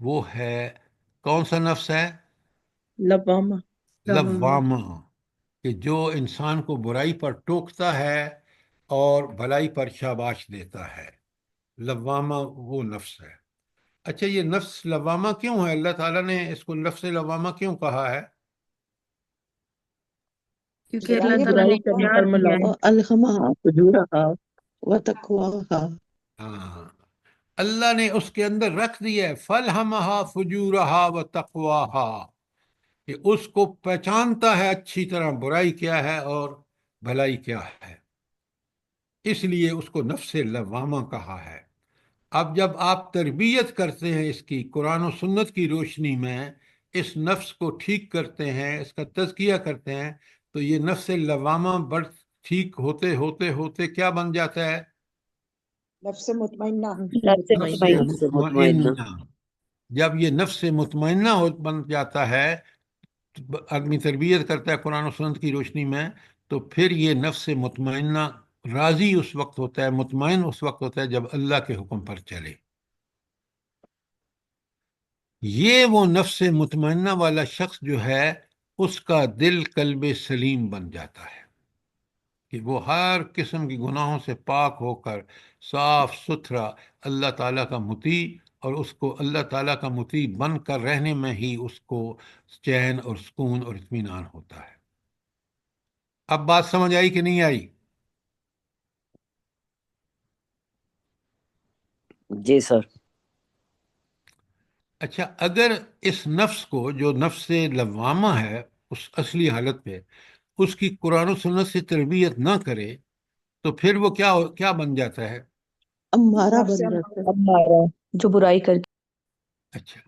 وہ ہے کون سا نفس ہے؟ لوامہ. لوامہ، کہ جو انسان کو برائی پر ٹوکتا ہے اور بھلائی پر شاباش دیتا ہے. لوامہ وہ نفس ہے. اچھا، یہ نفس لوامہ کیوں ہے؟ اللہ تعالیٰ نے اس کو نفس لوامہ کیوں کہا ہے؟ کیونکہ اللہ یہ تعالیٰ نے برائی بتاتا کرنے اختیار پر دیا ملا ہے. الہمہا فجورہا. وتقواہا. ہاں، اللہ نے اس کے اندر رکھ دیا ہے فَلْہَمَہَا فُجُورَہَا وَتَقْوَاہَا، کہ اس کو پہچانتا ہے اچھی طرح برائی کیا ہے اور بھلائی کیا ہے، اس لیے اس کو نفس لوامہ کہا ہے. اب جب آپ تربیت کرتے ہیں اس کی قرآن و سنت کی روشنی میں، اس نفس کو ٹھیک کرتے ہیں، اس کا تزکیہ کرتے ہیں، تو یہ نفس لوامہ بڑھ ٹھیک ہوتے ہوتے ہوتے کیا بن جاتا ہے؟ نفس مطمئنہ. نفس نفس مطمئنہ سے مطمئنہ. مطمئنہ. جب یہ نفس مطمئنہ بن جاتا ہے، آدمی تربیت کرتا ہے قرآن و سنت کی روشنی میں، تو پھر یہ نفس مطمئنہ راضی اس وقت ہوتا ہے، مطمئن اس وقت ہوتا ہے جب اللہ کے حکم پر چلے. یہ وہ نفس مطمئنہ والا شخص جو ہے، اس کا دل قلب سلیم بن جاتا ہے، کہ وہ ہر قسم کی گناہوں سے پاک ہو کر صاف ستھرا اللہ تعالیٰ کا مطیع، اور اس کو اللہ تعالیٰ کا مطیع بن کر رہنے میں ہی اس کو چین اور سکون اور اطمینان ہوتا ہے. اب بات سمجھ آئی کہ نہیں آئی؟ جی سر. اچھا، اگر اس نفس کو جو نفس لوامہ ہے اس اصلی حالت پہ، اس کی قرآن و سنت سے تربیت نہ کرے، تو پھر وہ کیا بن جاتا ہے؟ امارہ نفس بن جاتا ہے. امارہ. جو برائی کر اچھا،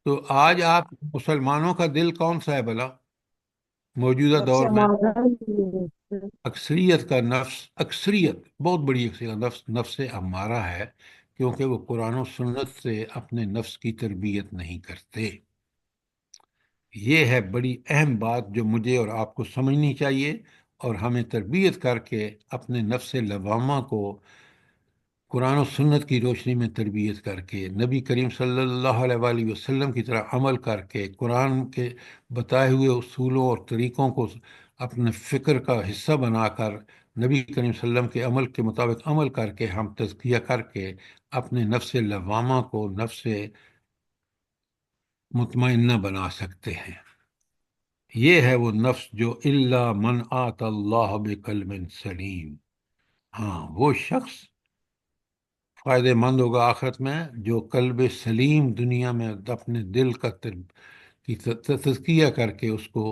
تو آج آپ مسلمانوں کا دل کون سا ہے بھلا موجودہ نفس دور میں؟ امارہ. اکثریت کا نفس، اکثریت بہت بڑی اکثریت کا نفس نفس امارہ ہے، کیونکہ وہ قرآن و سنت سے اپنے نفس کی تربیت نہیں کرتے. یہ ہے بڑی اہم بات جو مجھے اور آپ کو سمجھنی چاہیے، اور ہمیں تربیت کر کے اپنے نفس لوامہ کو قرآن و سنت کی روشنی میں تربیت کر کے، نبی کریم صلی اللہ علیہ وآلہ وسلم کی طرح عمل کر کے، قرآن کے بتائے ہوئے اصولوں اور طریقوں کو اپنے فکر کا حصہ بنا کر، نبی کریم صلی اللہ علیہ وسلم کے عمل کے مطابق عمل کر کے، ہم تزکیہ کر کے اپنے نفس لوامہ کو نفس مطمئنہ بنا سکتے ہیں. یہ ہے وہ نفس جو الا من آت اللہ بقلب سلیم. ہاں، وہ شخص فائدہ مند ہوگا آخرت میں جو قلب سلیم دنیا میں اپنے دل کا تزکیہ کر کے اس کو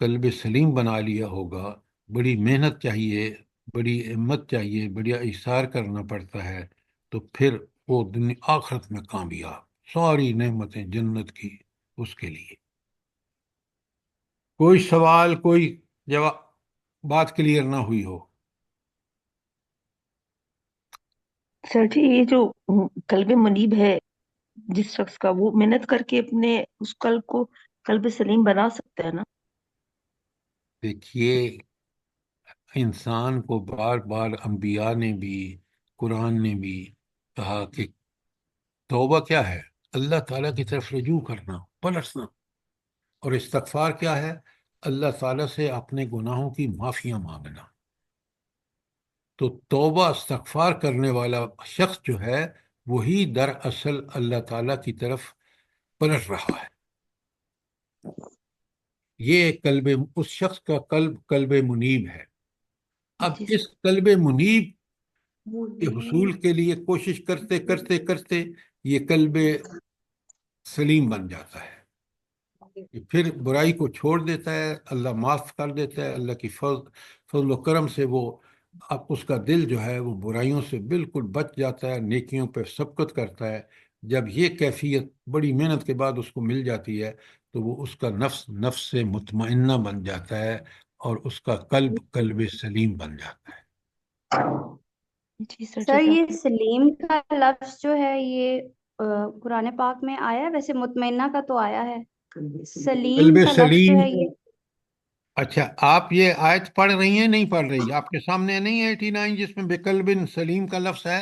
قلب سلیم بنا لیا ہوگا. بڑی محنت چاہیے، بڑی ہمت چاہیے، بڑی ایثار کرنا پڑتا ہے، تو پھر وہ دنیا آخرت میں کامیاب، ساری نعمتیں جنت کی اس کے لیے. کوئی سوال، کوئی جواب، بات کلیئر نہ ہوئی ہو؟ سر جی، یہ جو قلب منیب ہے جس شخص کا، وہ محنت کر کے اپنے اس قلب کو قلب سلیم بنا سکتا ہے نا؟ دیکھیے، انسان کو بار بار انبیاء نے بھی، قرآن نے بھی کہا کہ توبہ کیا ہے؟ اللہ تعالیٰ کی طرف رجوع کرنا، پلٹنا. اور استغفار کیا ہے؟ اللہ تعالیٰ سے اپنے گناہوں کی معافیاں مانگنا. تو توبہ استغفار کرنے والا شخص جو ہے، وہی دراصل اللہ تعالیٰ کی طرف پلٹ رہا ہے. یہ اس شخص کا قلب منیب ہے. اب جی اس قلب منیب کے حصول کے لیے کوشش کرتے کرتے کرتے یہ قلب سلیم بن جاتا ہے، کہ پھر برائی کو چھوڑ دیتا ہے، اللہ معاف کر دیتا ہے. اللہ کی فضل و کرم سے وہ اب اس کا دل جو ہے وہ برائیوں سے بالکل بچ جاتا ہے، نیکیوں پہ سبقت کرتا ہے. جب یہ کیفیت بڑی محنت کے بعد اس کو مل جاتی ہے، تو وہ اس کا نفس مطمئنہ بن جاتا ہے، اور اس کا قلب سلیم بن جاتا ہے. جی سر، سر یہ سلیم کا لفظ جو ہے یہ قرآن پاک میں آیا ہے؟ ویسے مطمئنہ کا تو آیا ہے، سلیم قلب کا لفظ جو سلیم. ہے یہ. اچھا، آپ یہ آیت پڑھ رہی ہیں نہیں پڑھ رہی؟ آپ کے سامنے نہیں ہے 89 جس میں بقلب سلیم کا لفظ ہے؟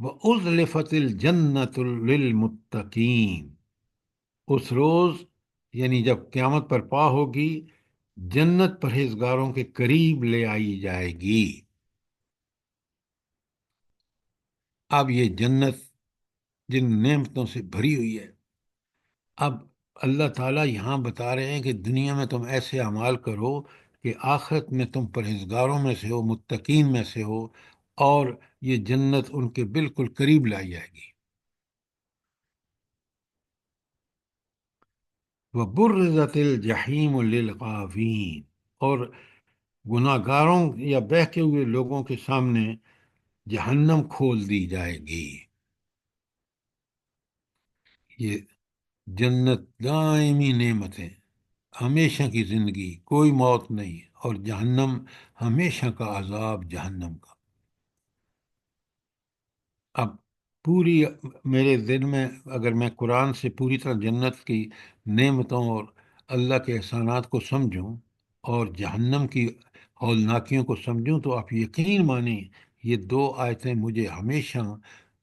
وَأُزْلِفَتِ الْجَنَّةُ لِلْمُتَّقِينَ، اس روز یعنی جب قیامت پر پا ہوگی، جنت پرہیزگاروں کے قریب لے آئی جائے گی۔ اب یہ جنت جن نعمتوں سے بھری ہوئی ہے، اب اللہ تعالیٰ یہاں بتا رہے ہیں کہ دنیا میں تم ایسے اعمال کرو کہ آخرت میں تم پرہیزگاروں میں سے ہو، متقین میں سے ہو، اور یہ جنت ان کے بالکل قریب لائی جائے گی۔ وَبُرِّزَتِ الْجَحِيمُ لِلْغَاوِينَ، اور گناہ گاروں یا بہکے ہوئے لوگوں کے سامنے جہنم کھول دی جائے گی۔ یہ جنت دائمی نعمتیں، ہمیشہ کی زندگی، کوئی موت نہیں، اور جہنم ہمیشہ کا عذاب جہنم کا۔ اب پوری میرے دل میں اگر میں قرآن سے پوری طرح جنت کی نعمتوں اور اللہ کے احسانات کو سمجھوں اور جہنم کی ہولناکیوں کو سمجھوں، تو آپ یقین مانیں یہ دو آیتیں مجھے ہمیشہ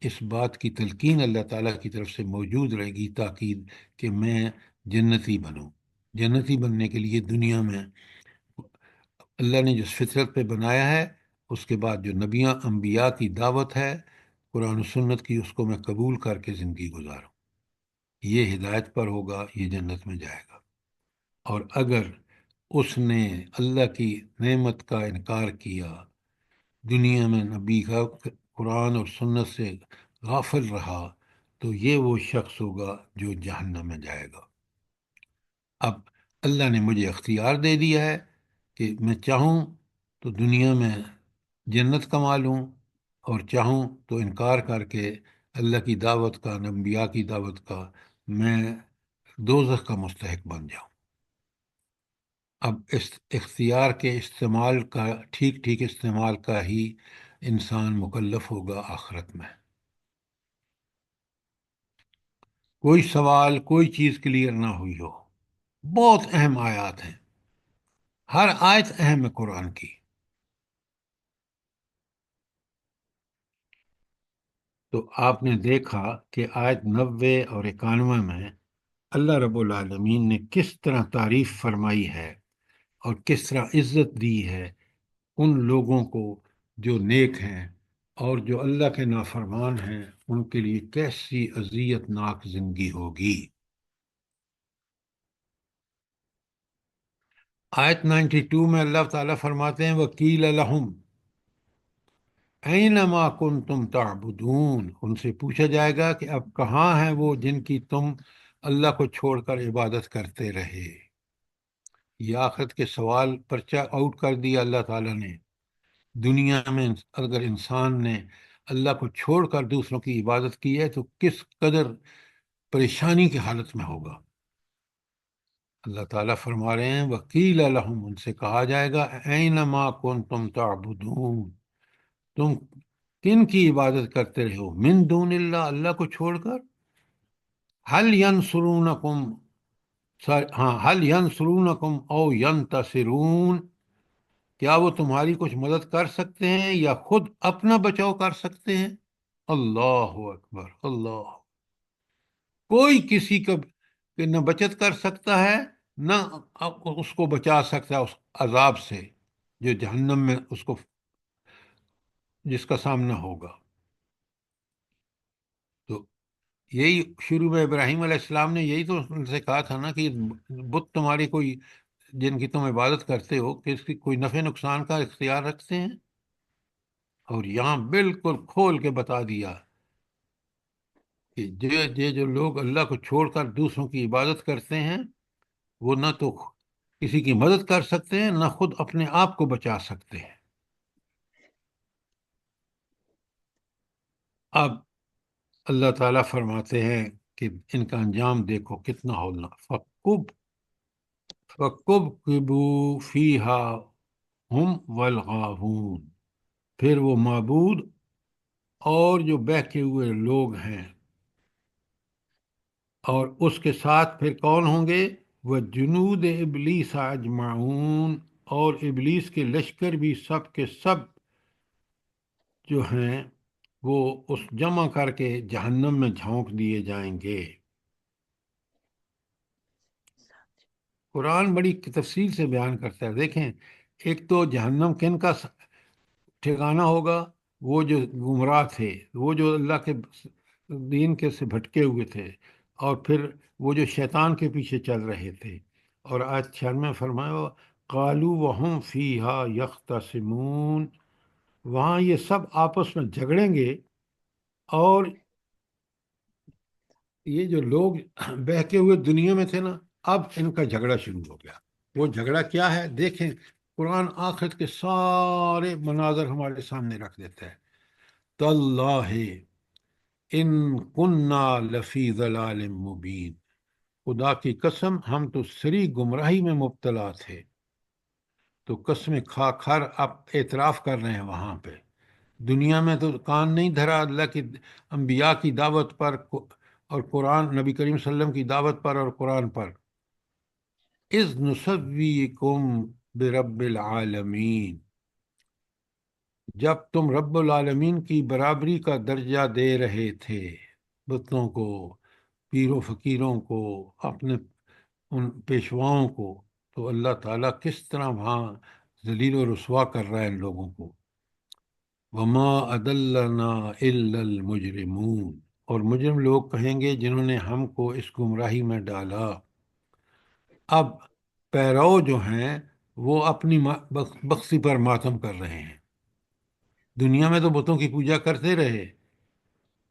اس بات کی تلقین اللہ تعالیٰ کی طرف سے موجود رہے گی، تاکید کہ میں جنتی بنوں۔ جنتی بننے کے لیے دنیا میں اللہ نے جس فطرت پہ بنایا ہے، اس کے بعد جو نبیاں انبیاء کی دعوت ہے قرآن و سنت کی، اس کو میں قبول کر کے زندگی گزاروں، یہ ہدایت پر ہوگا، یہ جنت میں جائے گا۔ اور اگر اس نے اللہ کی نعمت کا انکار کیا، دنیا میں نبی کا قرآن اور سنت سے غافل رہا، تو یہ وہ شخص ہوگا جو جہنم میں جائے گا۔ اب اللہ نے مجھے اختیار دے دیا ہے کہ میں چاہوں تو دنیا میں جنت کما لوں، اور چاہوں تو انکار کر کے اللہ کی دعوت کا، انبیاء کی دعوت کا، میں دوزخ کا مستحق بن جاؤں۔ اب اس اختیار کے استعمال کا، ٹھیک ٹھیک استعمال کا ہی انسان مکلف ہوگا آخرت میں۔ کوئی سوال، کوئی چیز کلیئر نہ ہوئی ہو، بہت اہم آیات ہیں، ہر آیت اہم ہے قرآن کی۔ تو آپ نے دیکھا کہ آیت 90 اور 91 میں اللہ رب العالمین نے کس طرح تعریف فرمائی ہے اور کس طرح عزت دی ہے ان لوگوں کو جو نیک ہیں، اور جو اللہ کے نافرمان ہیں ان کے لیے کیسی اذیت ناک زندگی ہوگی۔ آیت 92 میں اللہ تعالیٰ فرماتے ہیں وَقِيلَ لَهُمْ أَيْنَمَا كُنْتُمْ تَعْبُدُونَ، ان سے پوچھا جائے گا کہ اب کہاں ہیں وہ جن کی تم اللہ کو چھوڑ کر عبادت کرتے رہے۔ یہ آخرت کے سوال پرچہ آؤٹ کر دیا اللہ تعالیٰ نے۔ دنیا میں اگر انسان نے اللہ کو چھوڑ کر دوسروں کی عبادت کی ہے تو کس قدر پریشانی کی حالت میں ہوگا۔ اللہ تعالیٰ فرما رہے ہیں وَقِيلَ لَهُمْ، ان سے کہا جائے گا أَيْنَمَا كُنْتُمْ تَعْبُدُونَ، تم کن کی عبادت کرتے رہے ہو، من دون اللہ، اللہ کو چھوڑ کر، هل ينصرونکم، هل ينصرونکم او ينتصرون، کیا وہ تمہاری کچھ مدد کر سکتے ہیں یا خود اپنا بچاؤ کر سکتے ہیں؟ اللہ اکبر، اللہ، کوئی کسی کا نہ بچت کر سکتا ہے، نہ اس کو بچا سکتا ہے اس عذاب سے جو جہنم میں اس کو، جس کا سامنا ہوگا۔ تو یہی شروع میں ابراہیم علیہ السلام نے یہی تو ان سے کہا تھا نا کہ بت تمہاری کوئی، جن کی تم عبادت کرتے ہو، کہ اس کی کوئی نفع نقصان کا اختیار رکھتے ہیں؟ اور یہاں بالکل کھول کے بتا دیا کہ جو لوگ اللہ کو چھوڑ کر دوسروں کی عبادت کرتے ہیں، وہ نہ تو کسی کی مدد کر سکتے ہیں، نہ خود اپنے آپ کو بچا سکتے ہیں۔ اب اللہ تعالیٰ فرماتے ہیں کہ ان کا انجام دیکھو کتنا ہولنا، فَكُبْكِبُوا فِيهَا هُمْ وَالْغَاوُونَ، پھر وہ معبود اور جو بہکے ہوئے لوگ ہیں، اور اس کے ساتھ پھر کون ہوں گے؟ وَجُنُودِ إِبْلِيسَ أَجْمَعُونَ، اور ابلیس کے لشکر بھی سب کے سب جو ہیں وہ اس جمع کر کے جہنم میں جھونک دیے جائیں گے۔ قرآن بڑی تفصیل سے بیان کرتا ہے۔ دیکھیں، ایک تو جہنم کن کا ٹھکانہ ہوگا؟ وہ جو گمراہ تھے، وہ جو اللہ کے دین کے سے بھٹکے ہوئے تھے، اور پھر وہ جو شیطان کے پیچھے چل رہے تھے۔ اور آیت 6 میں فرمایا قالوا وہم فیہا یختصمون، وہاں یہ سب آپس میں جھگڑیں گے، اور یہ جو لوگ بہکے ہوئے دنیا میں تھے نا، اب ان کا جھگڑا شروع ہو گیا۔ وہ جھگڑا کیا ہے؟ دیکھیں، قرآن آخرت کے سارے مناظر ہمارے سامنے رکھ دیتا ہے۔ تاللہ ان کننا لفی ضلال مبین، خدا کی قسم ہم تو سری گمراہی میں مبتلا تھے۔ تو قسمیں کھا کھر اب اعتراف کر رہے ہیں وہاں پہ۔ دنیا میں تو کان نہیں دھرا اللہ کی انبیاء کی دعوت پر اور قرآن، نبی کریم صلی اللہ علیہ وسلم کی دعوت پر اور قرآن پر۔ اذ نسویکم برب العالمین، جب تم رب العالمین کی برابری کا درجہ دے رہے تھے بتوں کو، پیر و فقیروں کو، اپنے ان پیشواؤں کو، تو اللہ تعالیٰ کس طرح وہاں ذلیل و رسوا کر رہا ہے ان لوگوں کو۔ وما اضلنا الا المجرمون، اور مجرم لوگ کہیں گے جنہوں نے ہم کو اس گمراہی میں ڈالا۔ اب پیرو جو ہیں وہ اپنی بختی پر ماتم کر رہے ہیں۔ دنیا میں تو بتوں کی پوجا کرتے رہے،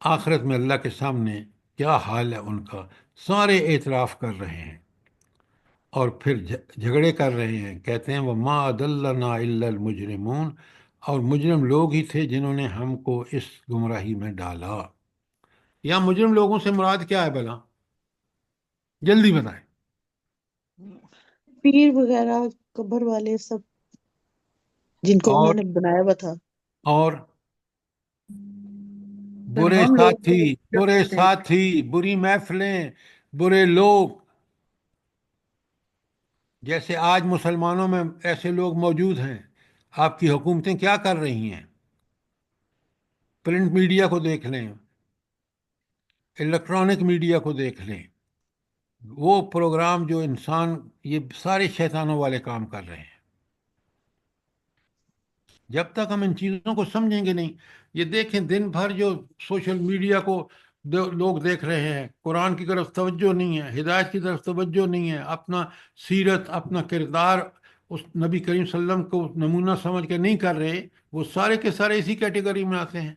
آخرت میں اللہ کے سامنے کیا حال ہے ان کا؟ سارے اعتراف کر رہے ہیں اور پھر جھگڑے کر رہے ہیں، کہتے ہیں وما اضلنا الا المجرمون، اور مجرم لوگ ہی تھے جنہوں نے ہم کو اس گمراہی میں ڈالا۔ یا مجرم لوگوں سے مراد کیا ہے بھلا؟ جلدی بتائیں۔ پیر وغیرہ، قبر والے سب جن کو اور انہوں نے بنایا ہوا تھا۔ اور برے تمام لوگ ساتھی، برے کرتے ہیں۔ ساتھی، بری محفلیں، برے لوگ، جیسے آج مسلمانوں میں ایسے لوگ موجود ہیں۔ آپ کی حکومتیں کیا کر رہی ہیں؟ پرنٹ میڈیا کو دیکھ لیں، الیکٹرانک میڈیا کو دیکھ لیں، وہ پروگرام جو انسان، یہ سارے شیطانوں والے کام کر رہے ہیں۔ جب تک ہم ان چیزوں کو سمجھیں گے نہیں، یہ دیکھیں دن بھر جو سوشل میڈیا کو لوگ دیکھ رہے ہیں، قرآن کی طرف توجہ نہیں ہے، ہدایت کی طرف توجہ نہیں ہے، اپنا سیرت، اپنا کردار اس نبی کریم صلی اللہ علیہ وسلم کو نمونہ سمجھ کے نہیں کر رہے، وہ سارے کے سارے اسی کیٹیگری میں آتے ہیں۔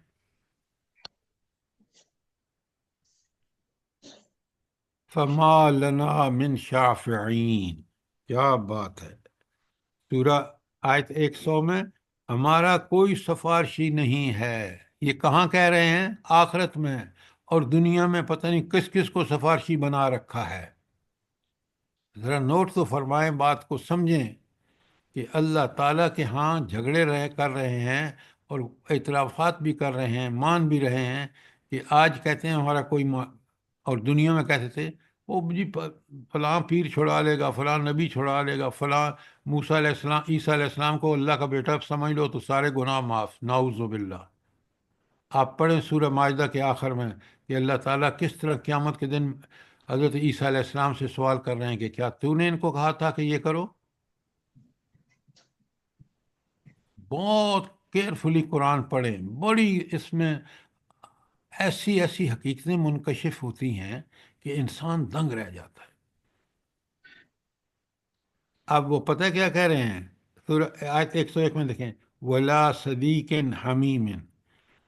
فما لنا من شافعین، کیا بات ہے! سورہ آیت 100 میں ہمارا کوئی سفارشی نہیں ہے۔ یہ کہاں کہہ رہے ہیں؟ آخرت میں، اور دنیا میں پتہ نہیں کس کس کو سفارشی بنا رکھا ہے۔ ذرا نوٹ تو فرمائیں، بات کو سمجھیں کہ اللہ تعالیٰ کے ہاں جھگڑے کر رہے ہیں اور اعترافات بھی کر رہے ہیں، مان بھی رہے ہیں کہ آج کہتے ہیں ہمارا کوئی اور دنیا میں کہتے تھے وہ جی فلاں پیر چھڑا لے گا، فلاں نبی چھڑا لے گا، فلاں موسیٰ علیہ السلام، عیسیٰ علیہ السلام کو اللہ کا بیٹا سمجھ لو تو سارے گناہ معاف، نعوذ باللہ۔ آپ پڑھیں سورہ مائدہ کے آخر میں کہ اللہ تعالیٰ کس طرح قیامت کے دن حضرت عیسیٰ علیہ السلام سے سوال کر رہے ہیں کہ کیا تو نے ان کو کہا تھا کہ یہ کرو؟ بہت کیئرفلی قرآن پڑھیں، بڑی اس میں ایسی ایسی حقیقتیں منکشف ہوتی ہیں کہ انسان دنگ رہ جاتا ہے۔ اب وہ پتہ کیا کہہ رہے ہیں؟ سورہ آیت 101 میں دیکھیں، وَلَا صَدِيقٍ حَمِيمٍ،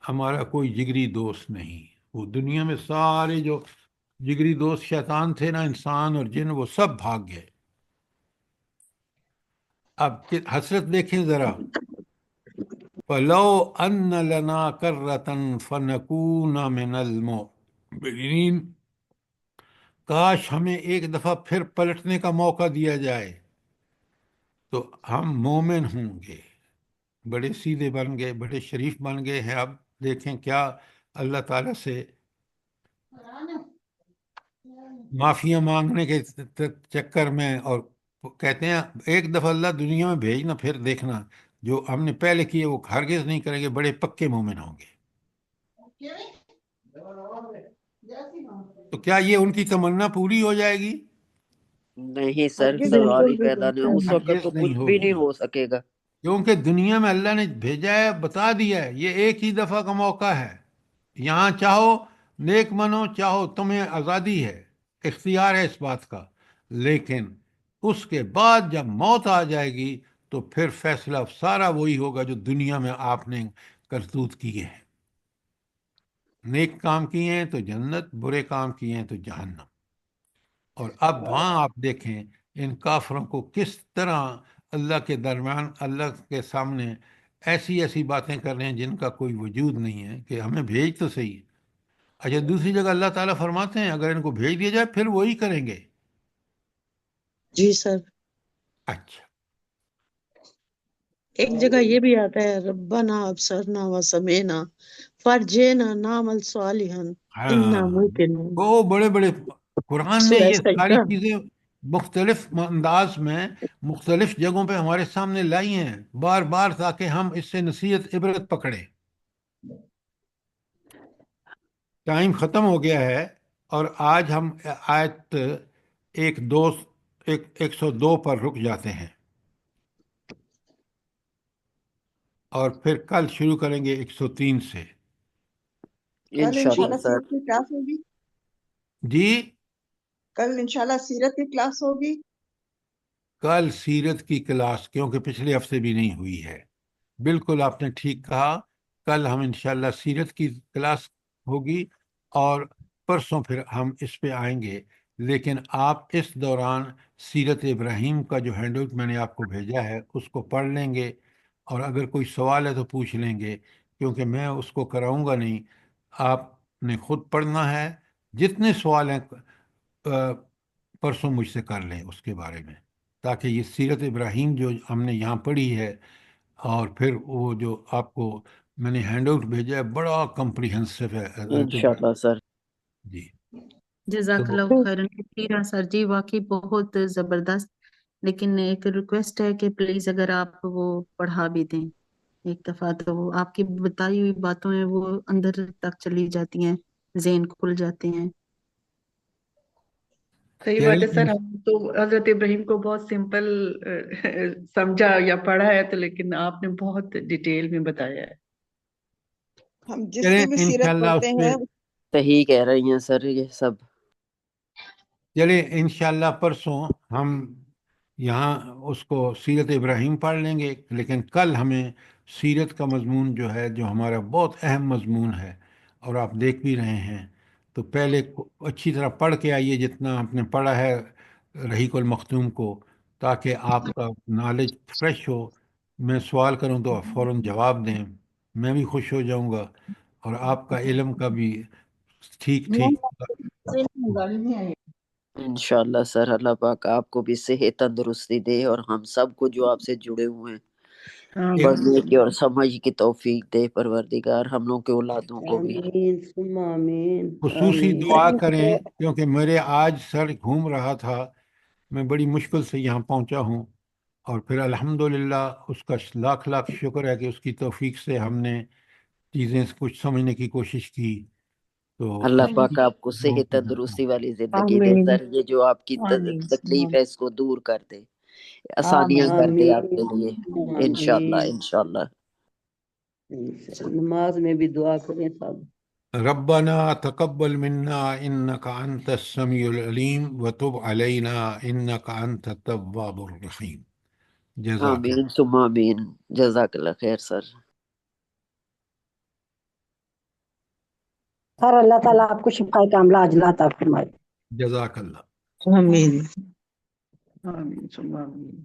ہمارا کوئی جگری دوست نہیں۔ وہ دنیا میں سارے جو جگری دوست شیطان تھے نا، انسان اور جن، وہ سب بھاگ گئے۔ اب حسرت دیکھیں ذرا، فَلَوْ أَنَّ لَنَا كَرَّةً فَنَكُونَ مِنَ الْمُؤْمِنِينَ، کاش ہمیں ایک دفعہ پھر پلٹنے کا موقع دیا جائے تو ہم مومن ہوں گے۔ بڑے سیدھے بن گئے، بڑے شریف بن گئے ہیں۔ اب دیکھیں کیا اللہ تعالیٰ سے معافیاں مانگنے کے چکر میں، اور کہتے ہیں ایک دفعہ اللہ دنیا میں بھیجنا، پھر دیکھنا جو ہم نے پہلے کیے وہ ہرگز نہیں کریں گے، بڑے پکے مومن ہوں گے۔ تو کیا یہ ان کی تمنا پوری ہو جائے گی؟ نہیں سر، ہرگز سوال ہی بالکل بھی پیدا نہیں، اس وقت ہرگز تو نہیں کچھ بھی ہوگی، نہیں ہو سکے گا۔ کیونکہ دنیا میں اللہ نے بھیجا ہے، بتا دیا ہے، یہ ایک ہی دفعہ کا موقع ہے۔ یہاں چاہو نیک منو، چاہو، تمہیں آزادی ہے، اختیار ہے اس بات کا، لیکن اس کے بعد جب موت آ جائے گی تو پھر فیصلہ سارا وہی ہوگا جو دنیا میں آپ نے کرتوت کیے ہیں۔ نیک کام کیے ہیں تو جنت، برے کام کیے ہیں تو جہنم۔ اور اب وہاں آپ دیکھیں ان کافروں کو کس طرح اللہ کے درمیان، اللہ کے سامنے ایسی ایسی باتیں کر رہے ہیں جن کا کوئی وجود نہیں ہے کہ ہمیں بھیج تو صحیح۔ اچھا، دوسری جگہ اللہ تعالیٰ فرماتے ہیں اگر ان کو بھیج دیا جائے پھر وہی کریں گے۔ جی سر، اچھا، ایک جگہ یہ بھی آتا ہے ربنا ابصرنا وسمعنا فرجعنا نعمل صالحا انا ہاں، موقنون۔ وہ بڑے بڑے قرآن نے سورہ یہ ساری سجدہ۔ چیزیں مختلف انداز میں مختلف جگہوں پہ ہمارے سامنے لائی ہیں بار بار، تاکہ ہم اس سے نصیحت عبرت پکڑیں۔ ٹائم ختم ہو گیا ہے، اور آج ہم آیت 102 پر رک جاتے ہیں، اور پھر کل شروع کریں گے 103 سے۔ کل انشاءاللہ انشاءاللہ سر۔ سیرت کی کلاس ہوگی، جی، کل انشاءاللہ سیرت کی کلاس ہوگی۔ کل سیرت کی کلاس کیونکہ پچھلے ہفتے بھی نہیں ہوئی ہے، بالکل آپ نے ٹھیک کہا، کل ہم انشاءاللہ سیرت کی کلاس ہوگی، اور پرسوں پھر ہم اس پہ آئیں گے۔ لیکن آپ اس دوران سیرت ابراہیم کا جو ہینڈ آؤٹ میں نے آپ کو بھیجا ہے اس کو پڑھ لیں گے، اور اگر کوئی سوال ہے تو پوچھ لیں گے، کیونکہ میں اس کو کراؤں گا نہیں، آپ نے خود پڑھنا ہے۔ جتنے سوال ہیں پرسوں مجھ سے کر لیں اس کے بارے میں، تاکہ یہ سیرت ابراہیم جو ہم نے یہاں پڑھی ہے، اور پھر وہ جو آپ کو میں نے ہینڈ آؤٹ بھیجا ہے بڑا کمپریہنسو ہے حضرت ابراہیم۔ انشاءاللہ سر۔ جی، جزاک تو اللہ خیرن کثیرا سر جی، واقعی بہت زبردست، لیکن ایک ریکویسٹ ہے کہ پلیز اگر آپ وہ پڑھا بھی دیں ایک دفعہ، تو وہ آپ کی بتائی ہوئی باتوں ہیں وہ اندر تک چلی جاتی ہیں، ذہن کھل جاتے ہیں۔ صحیح بات ہے چلیے سر، ہم تو حضرت ابراہیم کو بہت سمپل سمجھا یا پڑھا ہے، تو لیکن آپ نے بہت ڈیٹیل میں بتایا ہے۔ ہم جس چلیں کی بھی سیرت انشاءاللہ پڑھتے اس پہ، ہیں صحیح کہہ رہی ہیں سر یہ سب۔ چلیں انشاءاللہ پرسوں ہم یہاں اس کو سیرت ابراہیم پڑھ لیں گے، لیکن کل ہمیں سیرت کا مضمون جو ہے، جو ہمارا بہت اہم مضمون ہے، اور آپ دیکھ بھی رہے ہیں، تو پہلے اچھی طرح پڑھ کے آئیے جتنا آپ نے پڑھا ہے رحیق المختوم کو، تاکہ آپ کا نالج فریش ہو۔ میں سوال کروں تو آپ فوراً جواب دیں، میں بھی خوش ہو جاؤں گا، اور آپ کا علم کا بھی ٹھیک ٹھیک۔ انشاءاللہ سر، اللہ پاک آپ کو بھی صحت تندرستی دے، اور ہم سب کو جو آپ سے جڑے ہوئے ہیں پڑھنے کی اور سمجھ کی توفیق دے پروردگار، ہم لوگوں کے اولادوں کو بھی۔ آمین ثم آمین خصوصی آمین۔ دعا کریں، کیونکہ میرے آج سر گھوم رہا تھا، میں بڑی مشکل سے یہاں پہنچا ہوں، اور پھر الحمدللہ اس کا لاکھ لاکھ شکر ہے کہ اس کی توفیق سے ہم نے چیزیں کچھ سمجھنے کی کوشش کی، تو اللہ اس پاک کی آپ کو صحت بہت مدد ہو۔ تندرستی والی زندگی دے آمین سر، یہ جو آپ کی آمین تکلیف ہے اس کو دور کر دے، آسانیاں آمین۔ کر دے آپ کے آمین لیے۔ انشاءاللہ آمین۔ انشاءاللہ۔ نماز میں بھی دعا کریں سب۔ ربنا تقبل منا انك انت السميع العليم وتب علينا انك انت التواب الرحيم۔ جزاک آمین ثم آمین۔ جزاک اللہ خیر سر۔ سر اللہ تعالیٰ آپ کو شفا کاملہ عاجلہ عطا فرمائے۔ جزاک اللہ۔ آمین آمین ثم آمین۔